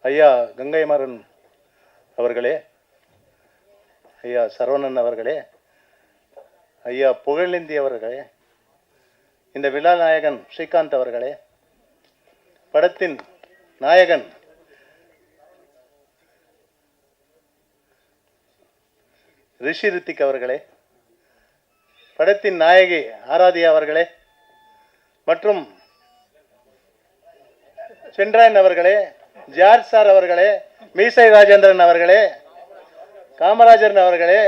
ஐயா கங்கைமாறன் அவர்களே, ஐயா சரவணன் அவர்களே, ஐயா புகழேந்தி அவர்களே, இந்த விழா நாயகன் ஸ்ரீகாந்த் அவர்களே, படத்தின் நாயகன் ரிஷி ரித்திக் அவர்களே, படத்தின் நாயகி ஆராதியா அவர்களே மற்றும் சென்றாயன் அவர்களே, ஜார்ஜ் சார் அவர்களே, மீசை ராஜேந்திரன் அவர்களே, காமராஜன் அவர்களே,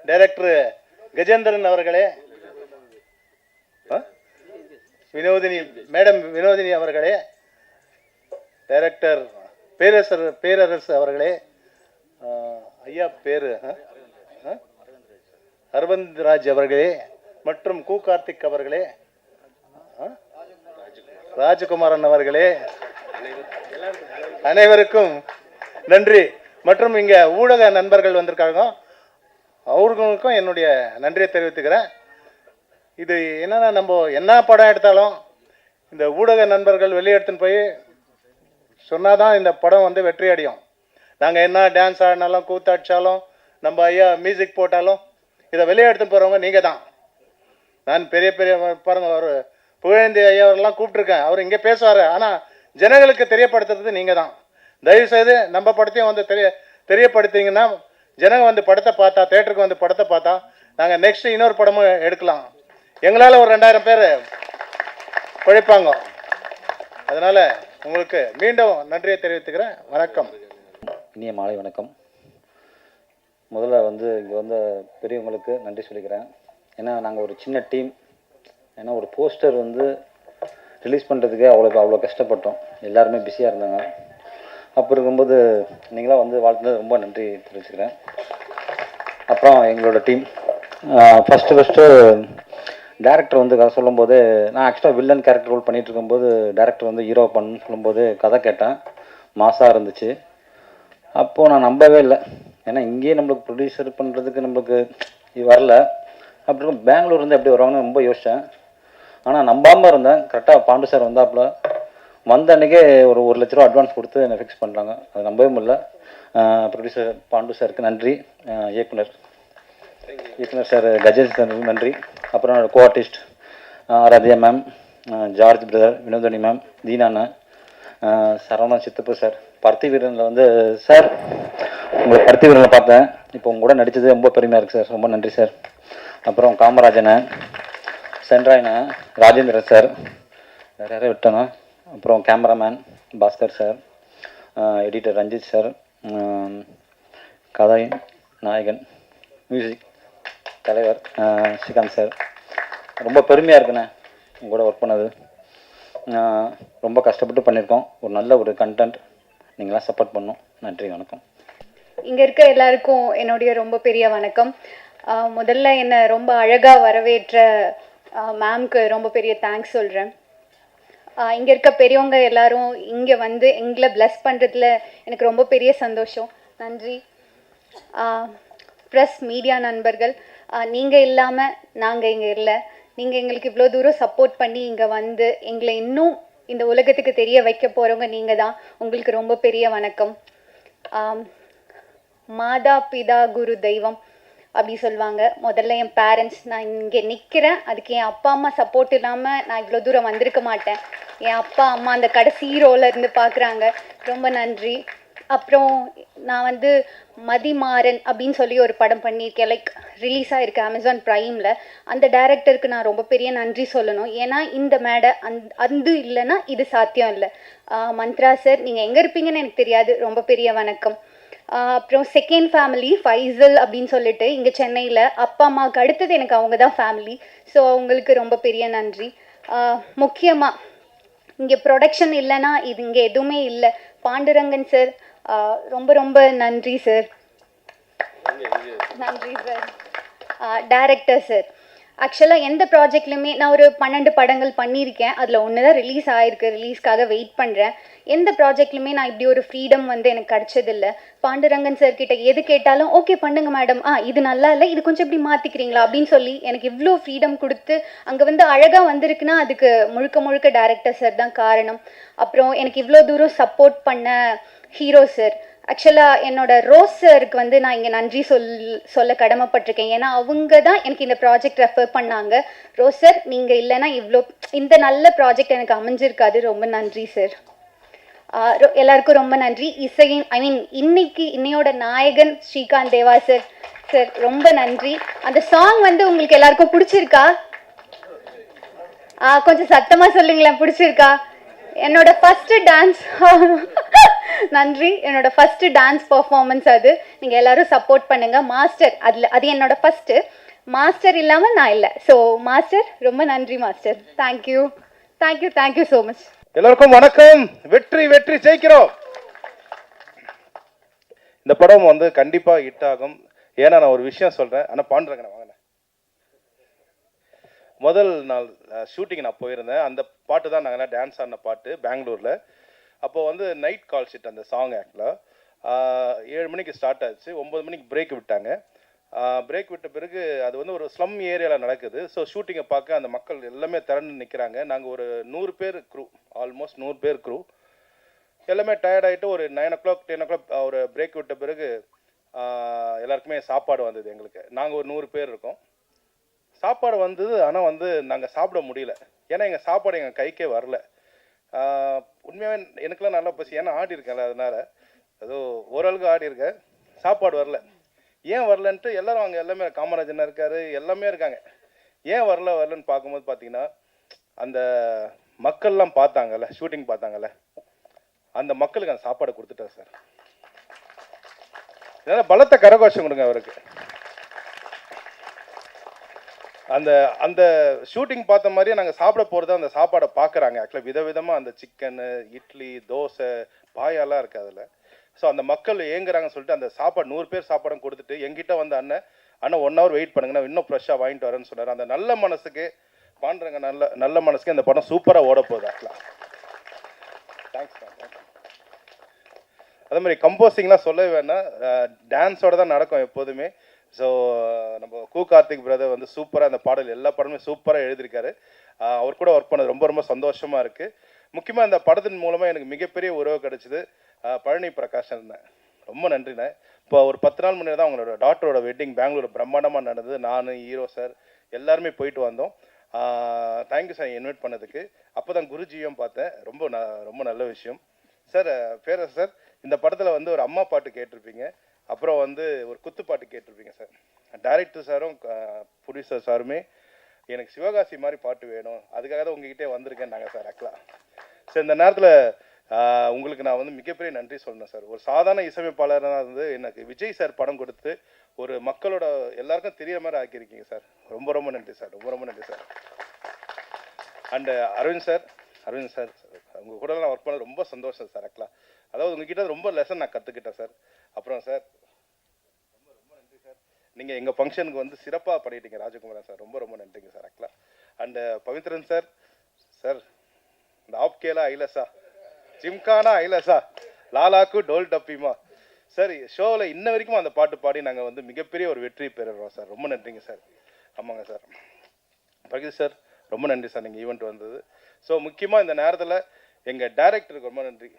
டைரக்டர் கஜேந்திரன் அவர்களே, வினோதினி மேடம் வினோதினி அவர்களே, டைரக்டர் பேரரசு அவர்களே, ஐயா பேரு அரவிந்த் ராஜ் அவர்களே மற்றும் கு கார்த்திக் அவர்களே, ராஜகுமாரன் அவர்களே, அனைவருக்கும் நன்றி. மற்றும் இங்க ஊடக நண்பர்கள் வந்திருக்காங்க, அவர்களுக்கும் என்னுடைய நன்றியை தெரிவித்துக்கிறேன். இது என்னன்னா, நம்ம என்ன படம் எடுத்தாலும் இந்த ஊடக நண்பர்கள் வெளியெடுத்துன்னு போய் சொன்னாதான் இந்த படம் வந்து வெற்றி அடையும். நாங்கள் என்ன டான்ஸ் ஆடினாலும் கூத்தாடிச்சாலும் நம்ம ஐயா மியூசிக் போட்டாலும் இதை வெளியே எடுத்துன்னு போகிறவங்க நீங்கள் தான். நான் பெரிய பெரிய பாருங்கள், அவர் புகழேந்தி ஐயா அவரெல்லாம் கூப்பிட்ருக்கேன், அவர் இங்கே பேசுவார். ஆனால் ஜனங்களுக்கு தெரியப்படுத்துறது நீங்கள் தான். தயவுசெய்து நம்ம படத்தையும் வந்து தெரியப்படுத்திங்கன்னா ஜனங்க வந்து படத்தை பார்த்தா, தேட்டருக்கு வந்து படத்தை பார்த்தா நாங்கள் நெக்ஸ்ட்டு இன்னொரு படமும் எடுக்கலாம். எங்களால் ஒரு 2000 பேர் பழைப்பாங்க. அதனால் உங்களுக்கு மீண்டும் நன்றியை தெரிவித்துக்கிறேன். வணக்கம். இனிய மாலை வணக்கம். முதல்ல வந்து இங்கே வந்த பெரியவங்களுக்கு நன்றி சொல்லிக்கிறேன். ஏன்னா நாங்கள் ஒரு சின்ன டீம். ஏன்னா ஒரு போஸ்டர் வந்து ரிலீஸ் பண்ணுறதுக்கே அவ்வளோ கஷ்டப்பட்டோம். எல்லாருமே பிஸியாக இருந்தாங்க. அப்போ இருக்கும்போது நீங்களாம் வந்து வாழ்த்துனது ரொம்ப நன்றி தெரிவிச்சுக்கிறேன். அப்புறம் எங்களோட டீம் ஃபஸ்ட்டு டேரக்டர் வந்து கதை சொல்லும்போது, நான் ஆக்சுவலாக வில்லன் கேரக்டர் ரோல் பண்ணிகிட்டு இருக்கும்போது டேரக்டர் வந்து ஹீரோ பண்ணு சொல்லும்போது கதை கேட்டேன். மாசாக இருந்துச்சு. அப்போது நான் நம்பவே இல்லை. ஏன்னா இங்கேயே நம்மளுக்கு ப்ரொடியூசர் பண்ணுறதுக்கு நம்மளுக்கு இது வரல. அப்படி இருக்கும் பெங்களூர்லேருந்து எப்படி வருவாங்கன்னு ரொம்ப யோசித்தேன். ஆனால் நம்பாமல் இருந்தேன். கரெக்டாக பாண்டு சார் வந்தாப்புல வந்த அன்றைக்கே ஒரு 1 லட்ச ரூபா அட்வான்ஸ் கொடுத்து என்னை ஃபிக்ஸ் பண்ணுறாங்க. அது நம்பவே முடியல. ப்ரொடியூசர் பாண்டு சாருக்கு நன்றி. இயக்குனர் சார் கஜேஷ் சார் நன்றி. அப்புறம் co artist Aradhya ma'am, George brother, Vinodhini ma'am, தீனாண்ணா, சரவணன் சித்தப்பு சார், பருத்தி வீரனில் வந்து சார் உங்களை பருத்தி வீரனில் பார்த்தேன். இப்போ உங்க கூட நடித்தது ரொம்ப பெருமையாக இருக்குது சார். ரொம்ப நன்றி சார். அப்புறம் காமராஜனை, சென்றாயனை, ராஜேந்திரன் சார், வேறு யாரையும் விட்டேங்க. அப்புறம் cameraman Bhaskar sir, editor Ranjith sir, கதை நாயகன், மியூசிக் தலைவர் ஸ்ரீகாந்த் சார். ரொம்ப பெருமையாக இருக்குண்ணே உங்களோட ஒர்க் பண்ணது. ரொம்ப கஷ்டப்பட்டு பண்ணியிருக்கோம். ஒரு நல்ல ஒரு கண்டென்ட் நீங்களாம் சப்போர்ட் பண்ணோம். நன்றி, வணக்கம். இங்கே இருக்க எல்லாருக்கும் என்னுடைய ரொம்ப பெரிய வணக்கம். முதல்ல என்னை ரொம்ப அழகாக வரவேற்ற மேம்க்கு ரொம்ப பெரிய தேங்க்ஸ் சொல்கிறேன். இங்கே இருக்க பெரியவங்க எல்லாரும் இங்கே வந்து எங்களை ப்ளஸ் பண்ணுறதுல எனக்கு ரொம்ப பெரிய சந்தோஷம். நன்றி. ப்ரெஸ் மீடியா நண்பர்கள், நீங்கள் இல்லாமல் நாங்கள் இங்கே இல்லை. நீங்கள் எங்களுக்கு இவ்வளோ தூரம் சப்போர்ட் பண்ணி இங்கே வந்து எங்களை இன்னும் இந்த உலகத்துக்கு தெரிய வைக்க போகிறவங்க நீங்கள் தான். உங்களுக்கு ரொம்ப பெரிய வணக்கம். மாதா பிதா குரு தெய்வம் அப்படி சொல்லுவாங்க. முதல்ல என் பேரண்ட்ஸ். நான் இங்கே நிற்கிறேன், அதுக்கு என் அப்பா அம்மா சப்போர்ட் இல்லாமல் நான் இவ்வளோ தூரம் வந்திருக்க மாட்டேன். என் அப்பா அம்மா அந்த கடைசி ரோல இருந்து பார்க்குறாங்க. ரொம்ப நன்றி. அப்புறம் நான் வந்து மதிமாறன் அப்படின்னு சொல்லி ஒரு படம் பண்ணியிருக்கேன், லைக் ரிலீஸ் ஆகிருக்கு அமேசான் ப்ரைமில். அந்த டைரக்டருக்கு நான் ரொம்ப பெரிய நன்றி சொல்லணும். ஏன்னா இந்த மேடை அது இல்லைன்னா இது சாத்தியம் இல்லை. மந்த்ரா சார், நீங்கள் எங்கே இருப்பீங்கன்னு எனக்கு தெரியாது. ரொம்ப பெரிய வணக்கம். அப்புறம் செகண்ட் ஃபேமிலி ஃபைசல் அப்படின்னு சொல்லிட்டு இங்கே சென்னையில் அப்பா அம்மாவுக்கு அடுத்தது எனக்கு அவங்க தான் ஃபேமிலி. ஸோ அவங்களுக்கு ரொம்ப பெரிய நன்றி. முக்கியமாக இங்கே ப்ரொடக்ஷன் இல்லைன்னா இது இங்கே எதுவுமே இல்லை. பாண்டுரங்கன் சார், ரொம்ப ரொம்ப நன்றி சார். நன்றி சார். டைரக்டர் சார், ஆக்சுவலாக எந்த ப்ராஜெக்ட்லையுமே நான் ஒரு 12 படங்கள் பண்ணியிருக்கேன். அதில் ஒன்று தான் ரிலீஸ் ஆகிருக்கு. ரிலீஸ்க்காக வெயிட் பண்ணுறேன். எந்த ப்ராஜெக்ட்லையுமே நான் இப்படி ஒரு ஃப்ரீடம் வந்து எனக்கு கிடைச்சதில்ல. பாண்டுரங்கன் சார் கிட்ட எது கேட்டாலும் ஓகே பண்ணுங்க மேடம், இது நல்லா இல்லை, இது கொஞ்சம் இப்படி மாற்றிக்கிறீங்களா அப்படின்னு சொல்லி எனக்கு இவ்வளோ ஃப்ரீடம் கொடுத்து அங்கே வந்து அழகாக வந்திருக்குன்னா அதுக்கு முழுக்க முழுக்க டைரக்டர் சார் தான் காரணம். அப்புறம் எனக்கு இவ்வளோ தூரம் சப்போர்ட் பண்ண ஹீரோ சார், ஆக்சுவலாக என்னோட ரோஸ் சாருக்கு வந்து நான் இங்கே நன்றி சொல்ல கடமைப்பட்டிருக்கேன். ஏன்னா அவங்க தான் எனக்கு இந்த ப்ராஜெக்ட் ரெஃபர் பண்ணாங்க. ரோஸ் சார் நீங்கள் இல்லைன்னா இந்த நல்ல ப்ராஜெக்ட் எனக்கு அமைஞ்சிருக்காது. ரொம்ப நன்றி சார். எல்லாருக்கும் ரொம்ப நன்றி. இன்னையோட நாயகன் ஸ்ரீகாந்த் தேவா சார், சார் ரொம்ப நன்றி. அந்த சாங் வந்து உங்களுக்கு எல்லாருக்கும் பிடிச்சிருக்கா? கொஞ்சம் சத்தமா சொல்லுங்களேன், பிடிச்சிருக்கா? என்னோட ஃபர்ஸ்ட் டான்ஸ் நன்றி. என்னோட ஃபர்ஸ்ட் டான்ஸ் பர்ஃபார்மன்ஸ் அது. நீங்கள் எல்லாரும் சப்போர்ட் பண்ணுங்க. மாஸ்டர் அது என்னோட ஃபர்ஸ்ட். மாஸ்டர் இல்லாமல் நான் இல்லை. ஸோ மாஸ்டர் ரொம்ப நன்றி master. Thank you thank you thank you so much. எல்லாருக்கும் வணக்கம். வெற்றி வெற்றி ஜெயிக்கிறோம். இந்த படம் வந்து கண்டிப்பா ஹிட் ஆகும். ஏன்னா நான் ஒரு விஷயம் சொல்றேன். ஆனால் பாண்டுரங்கண்ணா வாங்க. முதல் நாள் ஷூட்டிங் நான் போயிருந்தேன். அந்த பாட்டு தான் நாங்கள் டான்ஸ் ஆடின பாட்டு பெங்களூரில். அப்போ வந்து நைட் கால் ஷீட் அந்த சாங் ஆக்சுவலாக 7 மணிக்கு ஸ்டார்ட் ஆச்சு. 9 மணிக்கு பிரேக் விட்டாங்க. பிரேக் விட்ட பிறகு அது வந்து ஒரு ஸ்லம் ஏரியாவில் நடக்குது. ஸோ ஷூட்டிங்கை பார்க்க அந்த மக்கள் எல்லாமே திரண்டு நிற்கிறாங்க. நாங்கள் ஒரு 100 பேர் க்ரூ, ஆல்மோஸ்ட் 100 பேர் க்ரூ. எல்லாமே டயர்ட் ஆகிட்டு ஒரு 9 o'clock 10 o'clock ஒரு பிரேக் விட்ட பிறகு எல்லாருக்குமே சாப்பாடு வந்தது. எங்களுக்கு நாங்கள் ஒரு 100 பேர் இருக்கோம். சாப்பாடு வந்தது. ஆனால் வந்து நாங்கள் சாப்பிட முடியல. ஏன்னா எங்கள் சாப்பாடு எங்கள் கைக்கே வரல. உண்மையாகவே எனக்குலாம் நல்லா பசி. ஏன்னா ஆடி இருக்கேன்ல, அதனால் ஏதோ ஓரளவுக்கு ஆடி இருக்கேன். சாப்பாடு வரல. ஏன் வரலன்ட்டு எல்லாரும் அங்கே எல்லாமே காமராஜன் இருக்காரு, எல்லாமே இருக்காங்க. ஏன் வரலன்னு பார்க்கும்போது பார்த்தீங்கன்னா அந்த மக்கள்லாம் பார்த்தாங்கல்ல, ஷூட்டிங் பார்த்தாங்கல்ல, அந்த மக்களுக்கு அந்த சாப்பாடு கொடுத்துட்டார் சார். இதனால் பலத்த கரகோஷம் கொடுங்க அவருக்கு. அந்த அந்த ஷூட்டிங் பார்த்த மாதிரியே நாங்கள் சாப்பிட போகிறது அந்த சாப்பாடை பார்க்குறாங்க. ஆக்சுவலாக விதவிதமாக அந்த சிக்கனு, இட்லி, தோசை, பாயாலாம் இருக்குது அதில். ஸோ அந்த மக்கள் ஏங்குறாங்கன்னு சொல்லிட்டு அந்த சாப்பாடு 100 பேர் சாப்பாடும் கொடுத்துட்டு எங்கிட்ட வந்து அண்ணன் 1 hour வெயிட் பண்ணுங்கண்ணா, இன்னும் ஃப்ரெஷ்ஷாக வாங்கிட்டு வரேன்னு சொன்னார். அந்த நல்ல மனசுக்கு பாண்டுரங்க நல்ல மனசுக்கு இந்த படம் சூப்பராக ஓட போகுது. ஆக்சுவலாக தேங்க்ஸ். அதே மாதிரி கம்போசிங்லாம் சொல்லவே வேணாம், டான்ஸோட தான் நடக்கும் எப்போதுமே. ஸோ நம்ம கார்த்திக் பிரதர் வந்து சூப்பராக அந்த பாடல் எல்லா படமே சூப்பராக எழுதியிருக்காரு. அவர் கூட ஒர்க் பண்ணது ரொம்ப ரொம்ப சந்தோஷமாக இருக்குது. முக்கியமாக இந்த படத்தின் மூலமாக எனக்கு மிகப்பெரிய உறவு கிடச்சிது. பழனி பிரகாஷ் இருந்தேன், ரொம்ப நன்றிண்ணே. இப்போ ஒரு 10 நாள் முன்னாடி தான் அவங்களோட டாக்டரோட வெட்டிங் பெங்களூர் பிரம்மாண்டமாக நடந்தது. நான், ஹீரோ சார் எல்லாருமே போயிட்டு வந்தோம். தேங்க்யூ சார் இன்வைட் பண்ணதுக்கு. அப்போ தான் குருஜியும் பார்த்தேன். ரொம்ப நல்ல விஷயம் சார். பேரரசு சார், இந்த படத்தில் வந்து ஒரு அம்மா பாட்டு கேட்டிருப்பீங்க, அப்புறம் வந்து ஒரு குத்து பாட்டு கேட்டிருப்பீங்க சார். டைரக்டர் சாரும் ப்ரொடியூசர் சாருமே எனக்கு சிவகாசி மாதிரி பாட்டு வேணும், அதுக்காக தான் உங்ககிட்டே வந்திருக்கேன் நாங்கள் சார். ஆக்சுவலாக சார் இந்த நேரத்தில் உங்களுக்கு நான் வந்து மிகப்பெரிய நன்றி சொல்லணும் சார். ஒரு சாதாரண இசையமைப்பாளராக இருந்து எனக்கு விஜய் சார் படம் கொடுத்து ஒரு மக்களோட எல்லாருக்கும் தெரிய மாதிரி ஆக்கியிருக்கீங்க சார். ரொம்ப ரொம்ப நன்றி சார். ரொம்ப நன்றி சார். அண்டு அரவிந்த் சார் உங்கள் கூட நான் ஒர்க் பண்ண ரொம்ப சந்தோஷம் சார். ஆக்சுவலாக அதாவது உங்ககிட்ட ரொம்ப லெசன் நான் கற்றுக்கிட்டேன் சார். அப்புறம் சார் ரொம்ப நன்றி சார். நீங்கள் எங்கள் ஃபங்க்ஷனுக்கு வந்து சிறப்பாக பண்ணிட்டீங்க ராஜகுமாரன் சார். ரொம்ப நன்றிங்க சார். ஆக்சுவலாக அண்டு பவித்ரன் சார் இந்த ஆப்கேலா ஐலஸா ஜிம்கானா ஐலஸா லாலாக்கு டோல் டப்பிமா சார், ஷோவில் இன்ன வரைக்கும் அந்த பாட்டு பாடி நாங்கள் வந்து மிகப்பெரிய ஒரு வெற்றி பெறுறோம் சார். ரொம்ப நன்றிங்க சார். ஆமாங்க சார். பகிர் சார் ரொம்ப நன்றி சார், நீங்கள் ஈவெண்ட் வந்தது. ஸோ முக்கியமாக இந்த நேரத்தில் எங்கள் டைரக்டருக்கு ரொம்ப நன்றி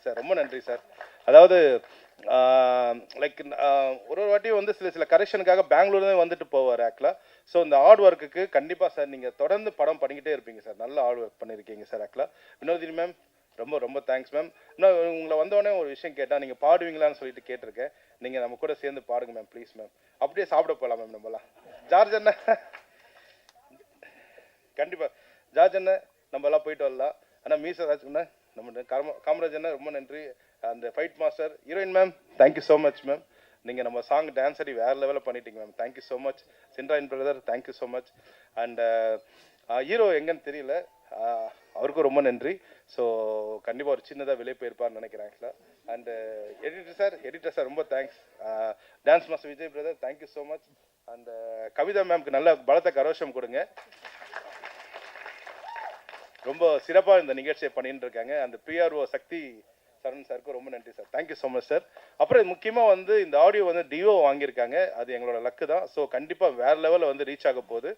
சார். ரொம்ப நன்றி சார். அதாவது லைக் ஒரு வாட்டியும் வந்து சில கரெக்ஷனுக்காக பெங்களூர்லேருந்து வந்துட்டு போவார் ஆக்சுவலாக. ஸோ இந்த ஹார்ட் ஒர்க்குக்கு கண்டிப்பாக சார் நீங்கள் தொடர்ந்து படம் பண்ணிக்கிட்டே இருப்பீங்க சார். நல்ல ஹார்ட் ஒர்க் பண்ணியிருக்கீங்க சார். ஆக்சுவலாக வினோதினி மேம் ரொம்ப தேங்க்ஸ் மேம். இன்னும் உங்களை வந்தோடனே ஒரு விஷயம் கேட்டால் நீங்கள் பாடுவீங்களான்னு சொல்லிட்டு கேட்டிருக்கேன். நீங்கள் நம்ம கூட சேர்ந்து பாடுங்க மேம் ப்ளீஸ் மேம். அப்படியே சாப்பிட போகலாம் மேம் நம்மளாம். ஜார்ஜ் அண்ணன் கண்டிப்பாக ஜார்ஜ் அண்ணன் நம்மலாம் போயிட்டு வரலாம். ஆனால் மீசா ராஜ்குண்ணா நம்ம காமராஜ் அண்ணன் ரொம்ப நன்றி. அந்த fight master heroine ma'am thank you so much ma'am. நீங்கள் நம்ம சாங் டான்ஸ் ஆடி வேறு லெவலில் பண்ணிட்டீங்க ma'am. Thank you so much. Chinrayan brother thank you so much. And hero எங்கன்னு தெரியல, அவருக்கும் ரொம்ப நன்றி. ஸோ கண்டிப்பாக ஒரு சின்னதாக வெளியே போயிருப்பார்னு நினைக்கிறேன் ஆக்சுவலாக. அண்டு எடிட்டர் சார் ரொம்ப thanks. Dance master Vijay brother thank you so much. And Kavitha மேம்க்கு நல்ல பலத்த கரோஷம் கொடுங்க. ரொம்ப சிறப்பாக இந்த நிகழ்ச்சியை பண்ணிட்டு இருக்காங்க. அந்த பிஆர்ஓ சக்தி சரண் சாருக்கு ரொம்ப நன்றி sir. Thank you so much sir. அப்புறம் முக்கியமாக வந்து இந்த ஆடியோ வந்து டிஓ வாங்கியிருக்காங்க. அது எங்களோட லக்கு தான். ஸோ கண்டிப்பாக வேறு லெவலில் வந்து ரீச் ஆக போகுது.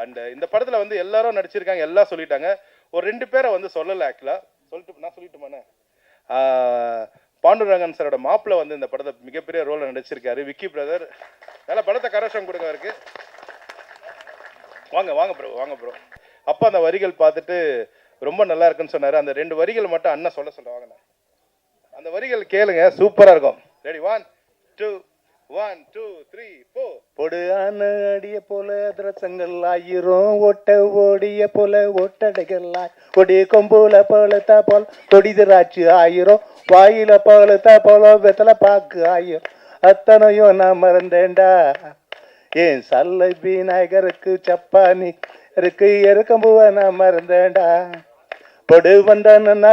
அண்ட் இந்த படத்தில் வந்து எல்லாரும் நடிச்சிருக்காங்க, எல்லாம் சொல்லிட்டாங்க. ஒரு 2 பேரை வந்து சொல்லலை ஆக்சுவலாக. சொல்லிட்டுமாண்ணே பாண்டுரங்கன் சாரோட மாப்பிள்ளை வந்து இந்த படத்தை மிகப்பெரிய ரோலில் நடிச்சிருக்காரு. விக்கி பிரதர் நல்லா படத்தை கரேஷம் கொடுங்க இருக்கு. வாங்க ப்ரோ. அப்பா அந்த வரிகள் பார்த்துட்டு ரொம்ப நல்லா இருக்குன்னு சொன்னார். அந்த 2 வரிகள் மட்டும் அண்ணன் சொல்ல வாங்கண்ணா. அந்த வரிகள் கேளுங்க, சூப்பராக இருக்கும். ரெடி 1 2 1 2 3 4. பொடு அடிய போல திரசங்கள் ஆயிரும், ஒட்ட ஓடிய போல ஒட்டடைகளாய், கொடி கொம்புல பழுத்தா போல் கொடி திராட்சி ஆயிரும், வாயில பழுத்தா போல வெத்தலை பாக்கு ஆயிரும், அத்தனையும் நான் மறந்தேன்டா. ஏன் சல்லை விநாயகருக்கு சப்பானி இருக்கு எருக்கம்புவ நான் மறந்தேன்டா. பொடு வந்தானோ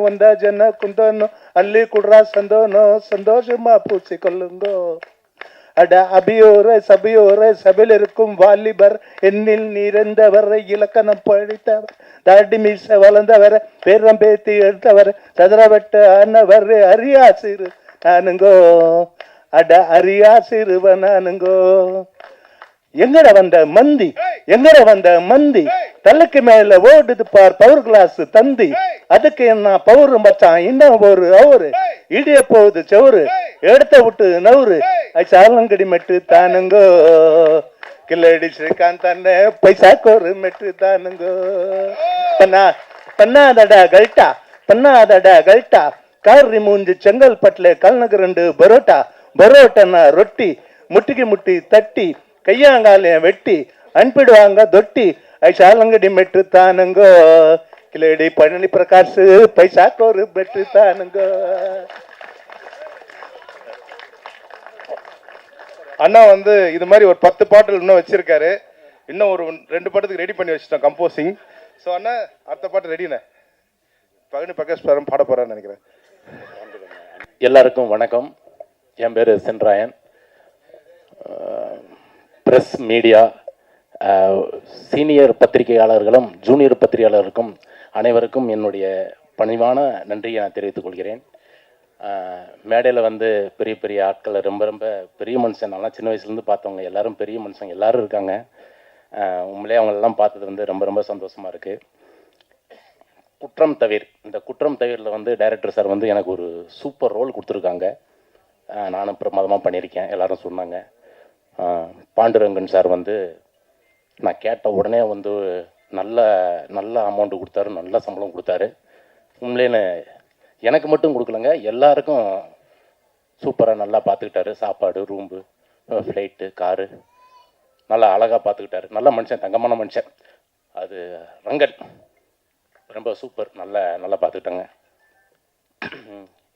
வந்தா ஜன குந்தனோ அள்ளி குடுறா சந்தோனோ சந்தோஷமா பூசி கொள்ளுங்கோ. அட அபியோர சபையில் இருக்கும் வாலிபர், என்னில் நிறைந்தவர், இலக்கணம் படித்தவர், தாடி மீச வளர்ந்தவர், பேரம் பேத்தி எடுத்தவர், சதுரவட்ட ஆனவர், அரியாசிறு நானுங்கோ. அட அரியாசிறுவ நானுங்கோ. எங்கட வந்த மந்தி தலைக்கு மேல ஓடுது பார் பவர் கிளாஸ் தந்தி, அதுக்கு என்ன பவர் மச்சான், இன்னும் ஒரு அவரு இடிய போகுது சவுரு, எடுத்த விட்டு நவுரு, சாலங்கடி மெட்டு தானுங்கோ, கில்லடி ஸ்ரீகாந்த் அண்ணே பைசா கோரு மெட்டு தானுங்கோ. பண்ணாதடா கல்ட்டா காரி மூஞ்சி செங்கல்பட்டுல கல்நகர் 2 பரோட்டா ரொட்டி முட்டிக்கு தட்டி கையாங்காலையும் வெட்டி அனுப்பிடுவாங்க தொட்டி, சாலங்கடி மெட்டு தானுங்கோ, கிளடி பழனி பிரகாஷ் பைசா கோரு மெட்டு தானுங்கோ. அண்ணா வந்து இது மாதிரி ஒரு 10 பாடல் இன்னும் வச்சிருக்காரு. இன்னும் ஒரு 2 பாட்டுக்கு ரெடி பண்ணி வச்சுட்டோம் கம்போசிங். ஸோ அண்ணா அடுத்த பாட்டு ரெடிண்ணே. பழனி பிரகாஷ் பாட போறான்னு நினைக்கிறேன். எல்லாருக்கும் வணக்கம். என் பேர் சென்ராயன். ப்ரெஸ் மீடியா சீனியர் பத்திரிகையாளர்களும் ஜூனியர் பத்திரிகையாளருக்கும் அனைவருக்கும் என்னுடைய பணிவான நன்றியை நான் தெரிவித்துக் கொள்கிறேன். மேடையில் வந்து பெரிய பெரிய ஆட்கள், ரொம்ப ரொம்ப பெரிய மனுஷன், நல்லா சின்ன வயசுலேருந்து பார்த்தவங்க எல்லாரும் பெரிய மனுஷங்க எல்லோரும் இருக்காங்க. உண்மையிலே அவங்களெல்லாம் பார்த்தது வந்து ரொம்ப ரொம்ப சந்தோஷமாக இருக்குது. இந்த குற்றம் தவிரில் வந்து டைரக்டர் சார் வந்து எனக்கு ஒரு சூப்பர் ரோல் கொடுத்துருக்காங்க. நானும் பிரமாதமாக பண்ணியிருக்கேன், எல்லோரும் சொன்னாங்க. பாண்டுரங்கன் சார் வந்து நான் கேட்ட உடனே வந்து நல்ல அமௌண்ட்டு கொடுத்தாரு, நல்ல சம்பளம் கொடுத்தாரு. உண்மையிலே எனக்கு மட்டும் கொடுக்கலங்க, எல்லாருக்கும் சூப்பராக நல்லா பார்த்துக்கிட்டாரு. சாப்பாடு, ரூம்பு, ஃப்ளைட்டு, காரு நல்லா அழகாக பார்த்துக்கிட்டாரு. நல்ல மனுஷன், தங்கமான மனுஷன். அது ரங்கன் ரொம்ப சூப்பர், நல்லா பார்த்துக்கிட்டாங்க.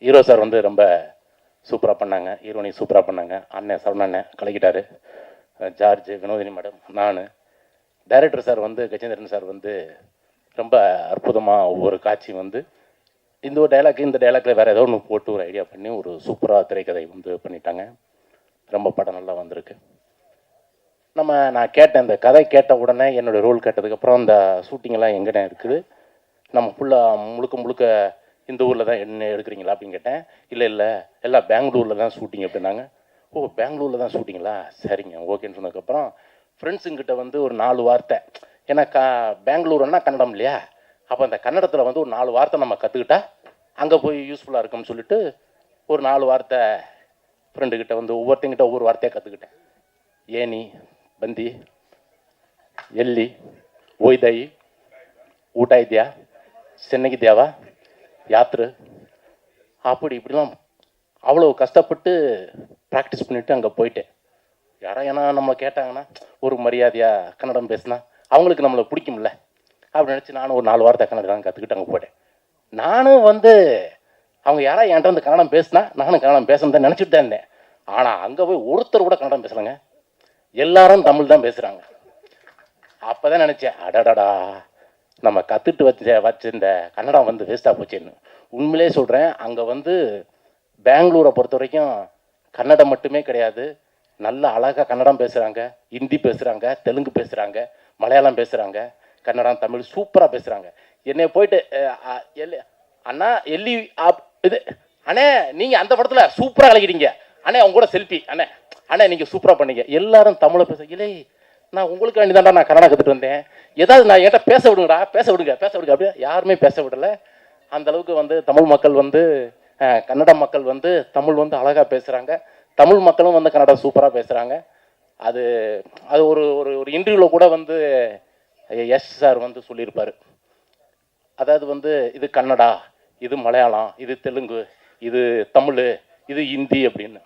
ஹீரோ சார் வந்து ரொம்ப சூப்பராக பண்ணாங்க, ஹீரோனி சூப்பராக பண்ணாங்க. அண்ணன் சரவணண்ணன் கலக்கிட்டாரு, ஜார்ஜ், வினோதினி மேடம், நான். டைரக்டர் சார் வந்து கஜேந்திரன் சார் வந்து ரொம்ப அற்புதமாக ஒவ்வொரு காட்சி வந்து இந்த டைலாக்கில் வேறு ஏதோ ஒன்று போட்டு ஒரு ஐடியா பண்ணி ஒரு சூப்பராக திரைக்கதை வந்து பண்ணிட்டாங்க. ரொம்ப படம் நல்லா வந்திருக்கு. நான் கேட்டேன், இந்த கதை கேட்ட உடனே என்னோடய ரோல் கேட்டதுக்கப்புறம் இந்த ஷூட்டிங்கெல்லாம் எங்கே இருக்குது, நம்ம ஃபுல்லாக முழுக்க இந்த ஊரில் தான் என்ன எடுக்கிறீங்களா அப்படின்னு கேட்டேன். இல்லை எல்லாம் பெங்களூரில் தான் ஷூட்டிங் அப்படின்னாங்க. ஓ, பெங்களூரில் தான் ஷூட்டிங்களா, சரிங்க ஓகேன்னு சொன்னதுக்கப்புறம் ஃப்ரெண்ட்ஸுங்கிட்ட வந்து ஒரு 4 வார்த்தை, ஏன்னா பெங்களூருன்னா கன்னடம் இல்லையா, அப்போ அந்த கன்னடத்தில் வந்து ஒரு 4 வார்த்தை நம்ம கற்றுக்கிட்டா அங்கே போய் யூஸ்ஃபுல்லாக இருக்கும்னு சொல்லிட்டு ஒரு 4 வார்த்தை ஃப்ரெண்டுக்கிட்ட வந்து ஒவ்வொருத்தங்கிட்ட ஒவ்வொரு வார்த்தையாக கற்றுக்கிட்டேன். ஏனி, பந்தி, எல்லி, ஒய்தாயி, ஊட்டாயித்யா, சென்னைக்கு தேவா, யாத்ரு, இப்படிலாம் அவ்வளோ கஷ்டப்பட்டு ப்ராக்டிஸ் பண்ணிவிட்டு அங்கே போயிட்டேன். ஏன்னா நம்மளை கேட்டாங்கன்னா ஒரு மரியாதையாக கன்னடம் பேசினா அவங்களுக்கு நம்மளை பிடிக்கும்ல அப்படி நினச்சி நானும் ஒரு 4 வார்த்தை கன்னடம் கற்றுக்கிட்டு அங்கே போயிட்டேன். நானும் வந்து அவங்க யாராவது என்கிட்ட வந்து கன்னடம் பேசினா நானும் கன்னடம் பேசணும் தான் நினச்சிட்டு தான் இருந்தேன். ஆனால் அங்கே போய் ஒருத்தர் கூட கன்னடம் பேசுகிறாங்க, எல்லாரும் தமிழ் தான் பேசுகிறாங்க. அப்போ தான் நினச்சேன், அடடடா நம்ம கற்றுட்டு வச்சிருந்த கன்னடம் வந்து வேஸ்ட்டாக போச்சுன்னு. உண்மையிலே சொல்கிறேன், அங்கே வந்து பெங்களூரை பொறுத்த வரைக்கும் கன்னடம் மட்டுமே கிடையாது, நல்ல அழகாக கன்னடம் பேசுகிறாங்க, ஹிந்தி பேசுகிறாங்க, தெலுங்கு பேசுகிறாங்க, மலையாளம் பேசுகிறாங்க, கன்னடம் தமிழ் சூப்பராக பேசுகிறாங்க. என்னை போயிட்டு அண்ணா எல்லி இது அண்ணே நீங்கள் அந்த படத்தில் சூப்பராக கலக்கிறீங்க அண்ணே, அவங்க கூட செல்ஃபி அண்ணே அண்ணே நீங்கள் சூப்பராக பண்ணீங்க. எல்லாரும் தமிழை பேச இல்லை, நான் உங்களுக்கு வேண்டி தான்டா நான் கன்னடம் கற்றுட்டு வந்தேன், ஏதாவது நான் என்கிட்ட பேச விடுங்கடா, பேச விடுங்க அப்படியே யாருமே பேச விடலை. அந்த அளவுக்கு வந்து தமிழ் மக்கள் வந்து கன்னட மக்கள் வந்து தமிழ் வந்து அழகாக பேசுகிறாங்க, தமிழ் மக்களும் வந்து கன்னடம் சூப்பராக பேசுகிறாங்க. அது அது ஒரு ஒரு ஒரு இன்டர்வியூவில் கூட வந்து எஸ் சார் வந்து சொல்லியிருப்பார். அதாவது வந்து இது கன்னடா, இது மலையாளம், இது தெலுங்கு, இது தமிழ், இது ஹிந்தி அப்படின்னு.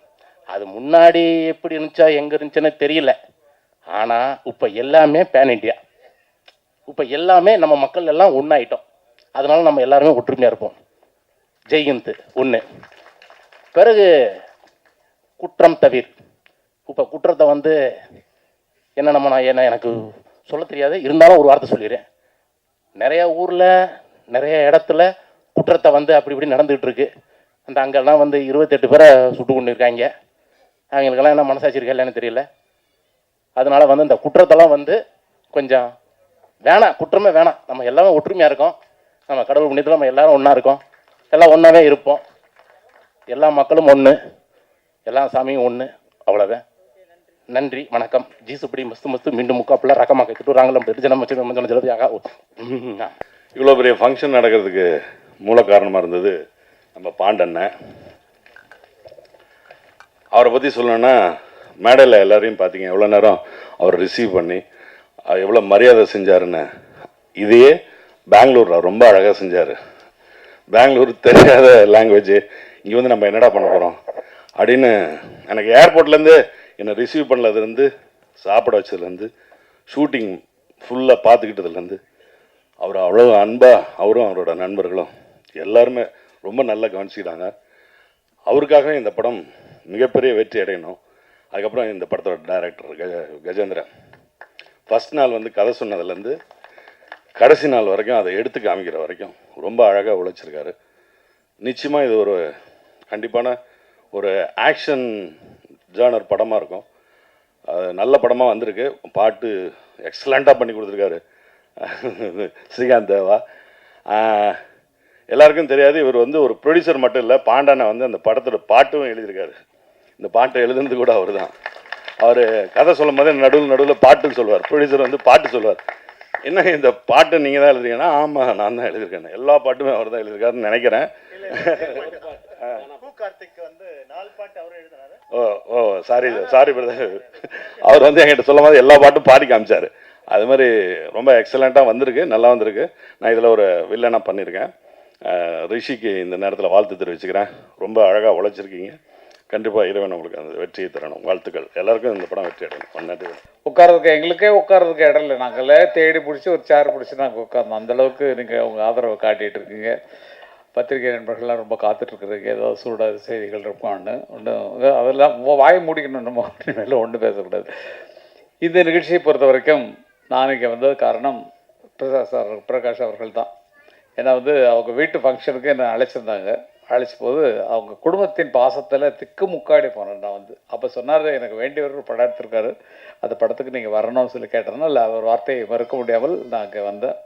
அது முன்னாடி எப்படி இருந்துச்சா எங்கே இருந்துச்சுன்னு தெரியல. ஆனால் இப்போ எல்லாமே பேன் இண்டியா, இப்போ எல்லாமே நம்ம மக்கள் எல்லாம் ஒன்றாயிட்டோம். அதனால நம்ம எல்லாருமே ஒற்றுமையாக இருப்போம். ஜெய்ஹிந்த் ஒன்று. பிறகு குற்றம் தவிர, இப்போ குற்றத்தை வந்து என்ன நான் எனக்கு சொல்ல தெரியாது, இருந்தாலும் ஒரு வார்த்தை சொல்லிடுறேன். நிறைய ஊரில் நிறைய இடத்துல குற்றத்தை வந்து அப்படி இப்படி நடந்துகிட்டு இருக்கு. அந்த அங்கெல்லாம் வந்து 28 பேரை சுட்டு கொண்டு இருக்காங்க. அவங்களுக்கெல்லாம் என்ன மனசாட்சி இருக்கா இல்லைன்னு தெரியல. அதனால வந்து இந்த குற்றத்தெல்லாம் வந்து கொஞ்சம் வேணாம், குற்றமே வேணாம். நம்ம எல்லாமே ஒற்றுமையாக இருக்கோம், நம்ம கடவுள் புண்ணியத்தில் நம்ம எல்லாரும் ஒன்றா இருக்கோம், எல்லாம் ஒன்றாவே இருப்போம். எல்லா மக்களும் ஒன்று, எல்லா சாமியும் ஒன்று, அவ்வளோதான். நன்றி, வணக்கம். ஜீசுப்படி மஸ்து மீண்டும் முக்காப்பில் ரகமாக கற்றுட்டு ராங்கலம் ஜனம் வச்சு ஜலதியாக. இவ்வளோ பெரிய ஃபங்க்ஷன் நடக்கிறதுக்கு மூல காரணமாக இருந்தது நம்ம பாண்டண்ணன். அவரை பற்றி சொல்லணுன்னா, மேடையில் எல்லாரையும் பார்த்தீங்க எவ்வளோ நேரம் அவர் ரிசீவ் பண்ணி எவ்வளோ மரியாதை செஞ்சாருன்னு. இதையே பெங்களூரில் ரொம்ப அழகாக செஞ்சார். பெங்களூர் தெரியாத லாங்குவேஜ், இங்கே வந்து நம்ம என்னடா பண்ண போகிறோம் அப்படின்னு. எனக்கு ஏர்போர்ட்லேருந்து என்னை ரிசீவ் பண்ணதுலேருந்து, சாப்பிட வச்சதுலேருந்து, ஷூட்டிங் ஃபுல்லாக பார்த்துக்கிட்டதுலேருந்து, அவர் அவ்வளோ அன்பாக அவரும் அவரோட நண்பர்களும் எல்லாருமே ரொம்ப நல்லா கவனிச்சிக்கிட்டாங்க. அவருக்காக இந்த படம் மிகப்பெரிய வெற்றி அடையணும். அதுக்கப்புறம் இந்த படத்தோட டைரக்டர் கஜேந்திரன் ஃபஸ்ட் நாள் வந்து கதை சொன்னதுலேருந்து கடைசி நாள் வரைக்கும் அதை எடுத்து காமிக்கிற வரைக்கும் ரொம்ப அழகாக உழைச்சிருக்காரு. நிச்சயமாக இது ஒரு கண்டிப்பான ஒரு ஆக்ஷன் ஜானர் படமாக இருக்கும். நல்ல படமாக வந்திருக்கு. பாட்டு எக்ஸலண்ட்டாக பண்ணி கொடுத்துருக்காரு ஸ்ரீகாந்த் தேவா. எல்லாருக்கும் தெரியாது, இவர் வந்து ஒரு ப்ரொடியூசர் மட்டும் இல்லை, பாண்டானை வந்து அந்த படத்தோட பாட்டும் எழுதியிருக்காரு. இந்த பாட்டை எழுதுனது கூட அவர் தான். அவர் கதை சொல்லும் போதே நடுவில் பாட்டுன்னு சொல்லுவார். ப்ரொடியூசர் வந்து பாட்டு சொல்லுவார். என்ன இந்த பாட்டு நீங்கள் தான் எழுதுறீங்கன்னா, ஆமாம் நான் தான் எழுதியிருக்கேன், எல்லா பாட்டுமே அவர் தான் எழுதியிருக்காருன்னு நினைக்கிறேன். ஓ சாரி பிரதர். அவர் வந்து என்கிட்ட சொல்லும் போது எல்லா பாட்டும் பாடி காமிச்சார். அது மாதிரி ரொம்ப எக்ஸலண்ட்டாக வந்திருக்கு, நல்லா வந்திருக்கு. நான் இதில் ஒரு வில்லனாக பண்ணியிருக்கேன். ரிஷிக்கு இந்த நேரத்தில் வாழ்த்து தெரிவிச்சுக்கிறேன். ரொம்ப அழகாக உழைச்சிருக்கீங்க. கண்டிப்பாக இறைவன் உங்களுக்கு அந்த வெற்றியை தரணும். வாழ்த்துக்கள். எல்லாருக்கும் இந்த படம் வெற்றி அடையணும். நன்றி. உட்கார்றதுக்கு எங்களுக்கே உட்கார்றதுக்கு இடம் இல்லை. நாங்களே தேடி பிடிச்சி ஒரு சேர் பிடிச்சி நாங்கள் உட்கார்ந்தோம். அந்தளவுக்கு நீங்கள் உங்கள் ஆதரவை காட்டிகிட்டு இருக்கீங்க. பத்திரிகை நண்பர்கள்லாம் ரொம்ப காத்துட்ருக்குறதுக்கு ஏதாவது சூடாத செய்திகள் இருப்பான்னு ஒன்று அதெல்லாம் வாய் மூடிக்கணும். நம்ம மேலே ஒன்றும் பேசக்கூடாது. இந்த நிகழ்ச்சியை பொறுத்த வரைக்கும் நான் இங்கே வந்தது காரணம் பிரகாஷ் அவர்கள் தான். ஏன்னா வந்து அவங்க வீட்டு ஃபங்க்ஷனுக்கு என்னை அழைச்சிருந்தாங்க. அழைச்ச போது அவங்க குடும்பத்தின் பாசத்தில் திக்கு முக்காடி போனேன் நான் வந்து. அப்போ சொன்னார், எனக்கு வேண்டியவர் ஒரு படம் எடுத்திருக்காரு, அந்த படத்துக்கு நீங்கள் வரணும்னு சொல்லி கேட்டேன்னா இல்லை, ஒரு வார்த்தையை மறுக்க முடியாமல் நான் அங்கே வந்தேன்.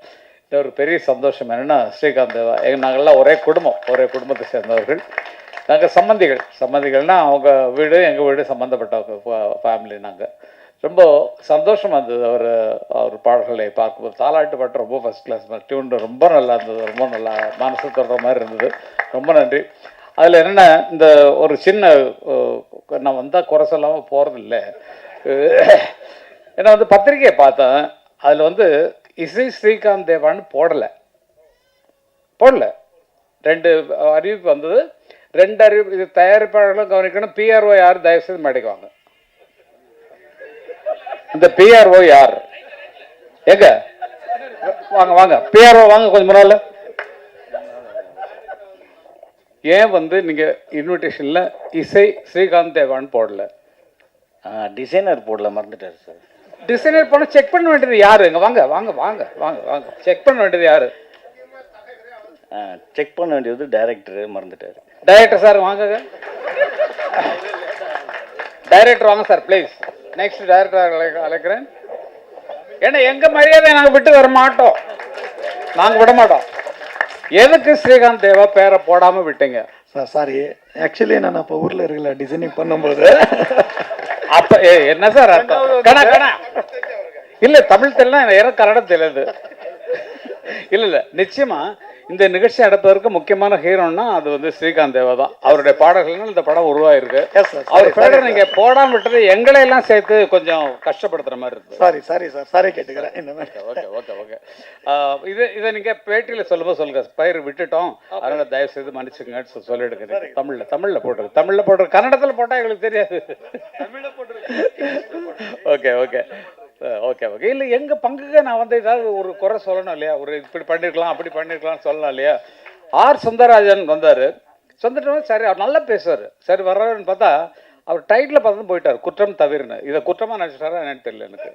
இன்னொரு பெரிய சந்தோஷம் என்னென்னா, ஸ்ரீகாந்த் தேவா நாங்கள்லாம் ஒரே குடும்பத்தை சேர்ந்தவர்கள். நாங்கள் சம்மந்திகள்னால் அவங்க வீடு எங்கள் வீடு சம்மந்தப்பட்ட ஃபேமிலி. நாங்கள் ரொம்ப சந்தோஷமாக இருந்தது அவர் பாடல்களை பார்க்கும்போது. தாலாட்டு பாட்டு ரொம்ப ஃபஸ்ட் கிளாஸ், டியூன் ரொம்ப நல்லா இருந்தது, ரொம்ப நல்லா மனசு தொடுற மாதிரி இருந்தது. ரொம்ப நன்றி. அதில் என்னென்ன, இந்த ஒரு சின்ன நான் வந்தால் குறை சொல்லாமல் போகிறதில்ல. ஏன்னா வந்து பத்திரிகையை பார்த்தேன், அதில் வந்து இசை ஸ்ரீகாந்த் தேவான்னு போடலை. 2 அறிவிப்பு வந்தது. 2 அறிவிப்பு. இது தயாரிப்பாளர்களும் கவனிக்கணும். பிஆர்ஓ யார் தயவுசெய்து மேடைக்குவாங்க. இந்த பிஆர்ஓ யார்? எங்க வாங்க பிஆர்ஓ வாங்க கொஞ்சம் முன்னால. ஏன் வந்து நீங்கள் இன்விடேஷனில் இசை ஸ்ரீகாந்த் தேவான்னு போடல? டிசைனர் போடல, மறந்துட்டார் சார். டிசைனர் போன செக் பண்ண வேண்டியது யாரு? இங்கே வாங்க வாங்க வாங்க வாங்க வாங்க செக் பண்ண வேண்டியது யாரு? செக் பண்ண வேண்டியது டைரக்டர், மறந்துட்டார். டைரக்டர் சார் வாங்க. டைரக்டர் வாங்க சார் ப்ளீஸ். நெக்ஸ்ட் டைரக்டர் அழைக்கிறேன். ஏன்னா எங்க மரியாதை நாங்கள் விட்டு வர மாட்டோம், நாங்கள் விட மாட்டோம். எதுக்கு ஸ்ரீகாந்த் தேவா பேரை போடாமல் விட்டீங்க? சாரி, ஆக்சுவலி நான் அப்போ ஊரில் இருக்கல டிசைனிங் பண்ணும்போது. அப்ப என்ன சார் அர்த்தம்? கணா இல்ல தமிழ் தெரியல, எனக்கு கன்னடம் தெரியாது. இல்ல நிச்சயமா இந்த நிகழ்ச்சி நடப்பதற்கு முக்கியமான ஹீரோன்னா அது வந்து ஸ்ரீகாந்த் தேவா தான். அவருடைய பாடல்கள் இந்த படம் உருவாயிருக்கு. அவர் பேரை நீங்க போடாம விட்டது எங்களை எல்லாம் சேர்த்து கொஞ்சம் கஷ்டப்படுத்துற மாதிரி இருக்கு. சாரி கேட்டுக்கிறேன். இந்த மாதிரி ஓகே ஓகே ஓகே. இதை நீங்க பேட்டியில சொல்லுங்க, பயிர் விட்டுட்டோம், அதனால தயவு செய்து மன்னிச்சுங்கன்னு சொல்லிடுங்க. தமிழ்ல போட்டுருக்கு, கன்னடத்துல போட்டா எங்களுக்கு தெரியாது. Okay okay okay okay. இல்லை எங்கள் பங்குக்கு நான் வந்து ஏதாவது ஒரு குறை சொல்லணும் இல்லையா, ஒரு இப்படி பண்ணியிருக்கலாம் அப்படி பண்ணியிருக்கலாம்னு சொல்லலாம் இல்லையா. ஆர் சுந்தரராஜன் வந்தார், சரி அவர் நல்லா பேசுவார், சரி வர்றாருன்னு பார்த்தா அவர் டைட்டில் பார்த்து போயிட்டார், குற்றம் தவிர்னு. இதை குற்றமாக நினச்சிட்டாரா என்னன்னு தெரியல எனக்கு.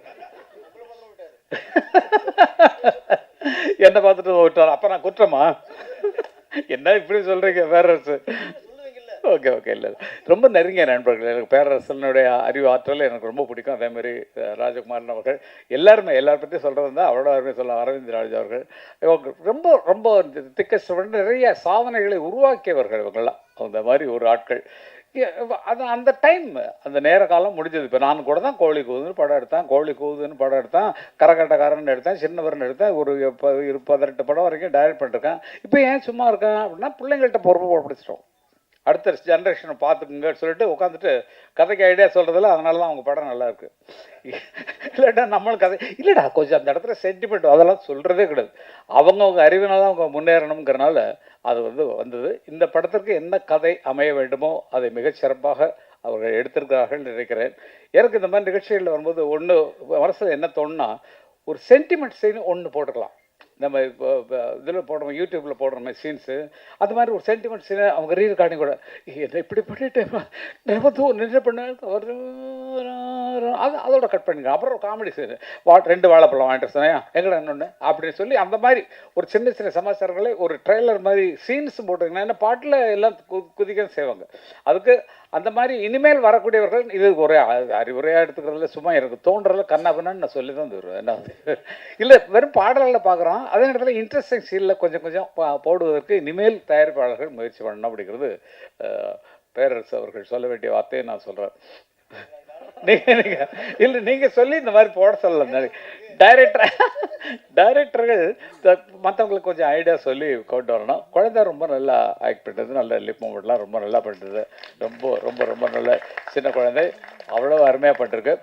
என்னை பார்த்துட்டு போயிட்டார், அப்போ நான் குற்றமா? என்ன இப்படி சொல்கிறீங்க பேரரசு? Okay okay. இல்லை ரொம்ப நெருங்கிய நண்பர்கள் எனக்கு. பேரரசனுடைய அறிவு ஆற்றல் எனக்கு ரொம்ப பிடிக்கும். அதேமாதிரி ராஜகுமாரன் அவர்கள் எல்லாருமே எல்லார் பற்றியும் சொல்கிறது தான் அவரோட அருமை சொல்ல அரவிந்த் ராஜ் அவர்கள் ரொம்ப ரொம்ப திக்கஸ்ட் நிறைய சாதனைகளை உருவாக்கியவர்கள் இவங்கெல்லாம். அந்த மாதிரி ஒரு ஆட்கள். அது அந்த டைம் அந்த நேர காலம் முடிஞ்சது. இப்போ நான் கூட தான் கோழி கூதுன்னு படம் எடுத்தேன், கரகாட்டக்காரன் எடுத்தேன், சின்னவர்னு எடுத்தேன், ஒரு 18 படம் வரைக்கும் டைரக்ட் பண்ணிருக்கேன். இப்போ ஏன் சும்மா இருக்கேன் அப்படின்னா பிள்ளைங்கள்ட்ட பொறுப்பு படிச்சிட்டோம், அடுத்த ஜென்ரேஷனை பார்த்துக்குங்க சொல்லிட்டு உட்காந்துட்டு கதைக்கு ஐடியா சொல்கிறதில்ல. அதனால தான் அவங்க படம் நல்லா இருக்கு. இல்லைடா நம்மளும் கதை இல்லைடா கொஞ்சம் அந்த இடத்துல சென்டிமெண்ட் அதெல்லாம் சொல்கிறதே கிடையாது. அவங்கவுங்க அறிவினால அவங்க முன்னேறணுங்கிறனால அது வந்தது. இந்த படத்திற்கு என்ன கதை அமைய வேண்டுமோ அதை மிகச்சிறப்பாக அவர்கள் எடுத்திருக்கிறார்கள் நினைக்கிறேன். எனக்கு இந்த மாதிரி நிகழ்ச்சிகளில் வரும்போது ஒன்று மனசில் என்ன தோணுன்னா, ஒரு சென்டிமெண்ட் சீன் ஒன்று போட்டுக்கலாம். நம்ம இப்போ இதில் போடுறோம், யூடியூப்பில் போடுற மாதிரி சீன்ஸு, அது மாதிரி ஒரு சென்டிமெண்ட் சீனை அவங்க ரீரெக்கார்டிங் கூட என்ன இப்படி பண்ணிட்டேன் நின்று பண்ண அது அதோட கட் பண்ணிங்க. அப்புறம் ஒரு காமெடி சீனு 2 வாழைப்பழம் வாங்கிட்டு சொன்னையா எங்கடா இன்னொன்று அப்படின்னு சொல்லி அந்த மாதிரி ஒரு சின்ன சின்ன சமாச்சாரங்களை ஒரு ட்ரெய்லர் மாதிரி சீன்ஸும் போட்டுருங்கன்னா என்ன பாட்டில் எல்லாம் குதிக்க செய்வாங்க. அதுக்கு அந்த மாதிரி இனிமேல் வரக்கூடியவர்கள் இது ஒரு அறிவுரையாக எடுத்துக்கிறதுல சும்மா எனக்கு தோன்றதில்ல, கண்ணாபண்ணான்னு நான் சொல்லி தான் தருவேன். என்ன இல்லை வெறும் பாடல்களில் பார்க்குறோம், அதே நேரத்தில் இன்ட்ரெஸ்டிங் சீனில் கொஞ்சம் கொஞ்சம் போடுவதற்கு இனிமேல் தயாரிப்பாளர்கள் முயற்சி பண்ணணும் அப்படிங்கிறது பேரரசு அவர்கள் சொல்ல வேண்டிய வார்த்தையை நான் சொல்கிறேன். நீங்கள் சொல்லி இந்த மாதிரி போட சொல்லலாம். டைரக்டர்கள் மற்றவங்களுக்கு கொஞ்சம் ஐடியா சொல்லி கொண்டு வரணும். குழந்தை ரொம்ப நல்லா ஆக்ட் பண்ணுறது, நல்ல லிப் மூமெண்ட்லாம் ரொம்ப நல்லா பண்ணுறது, ரொம்ப ரொம்ப ரொம்ப நல்ல சின்ன குழந்தை, அவ்வளோ அருமையாக பண்ணிருக்கு.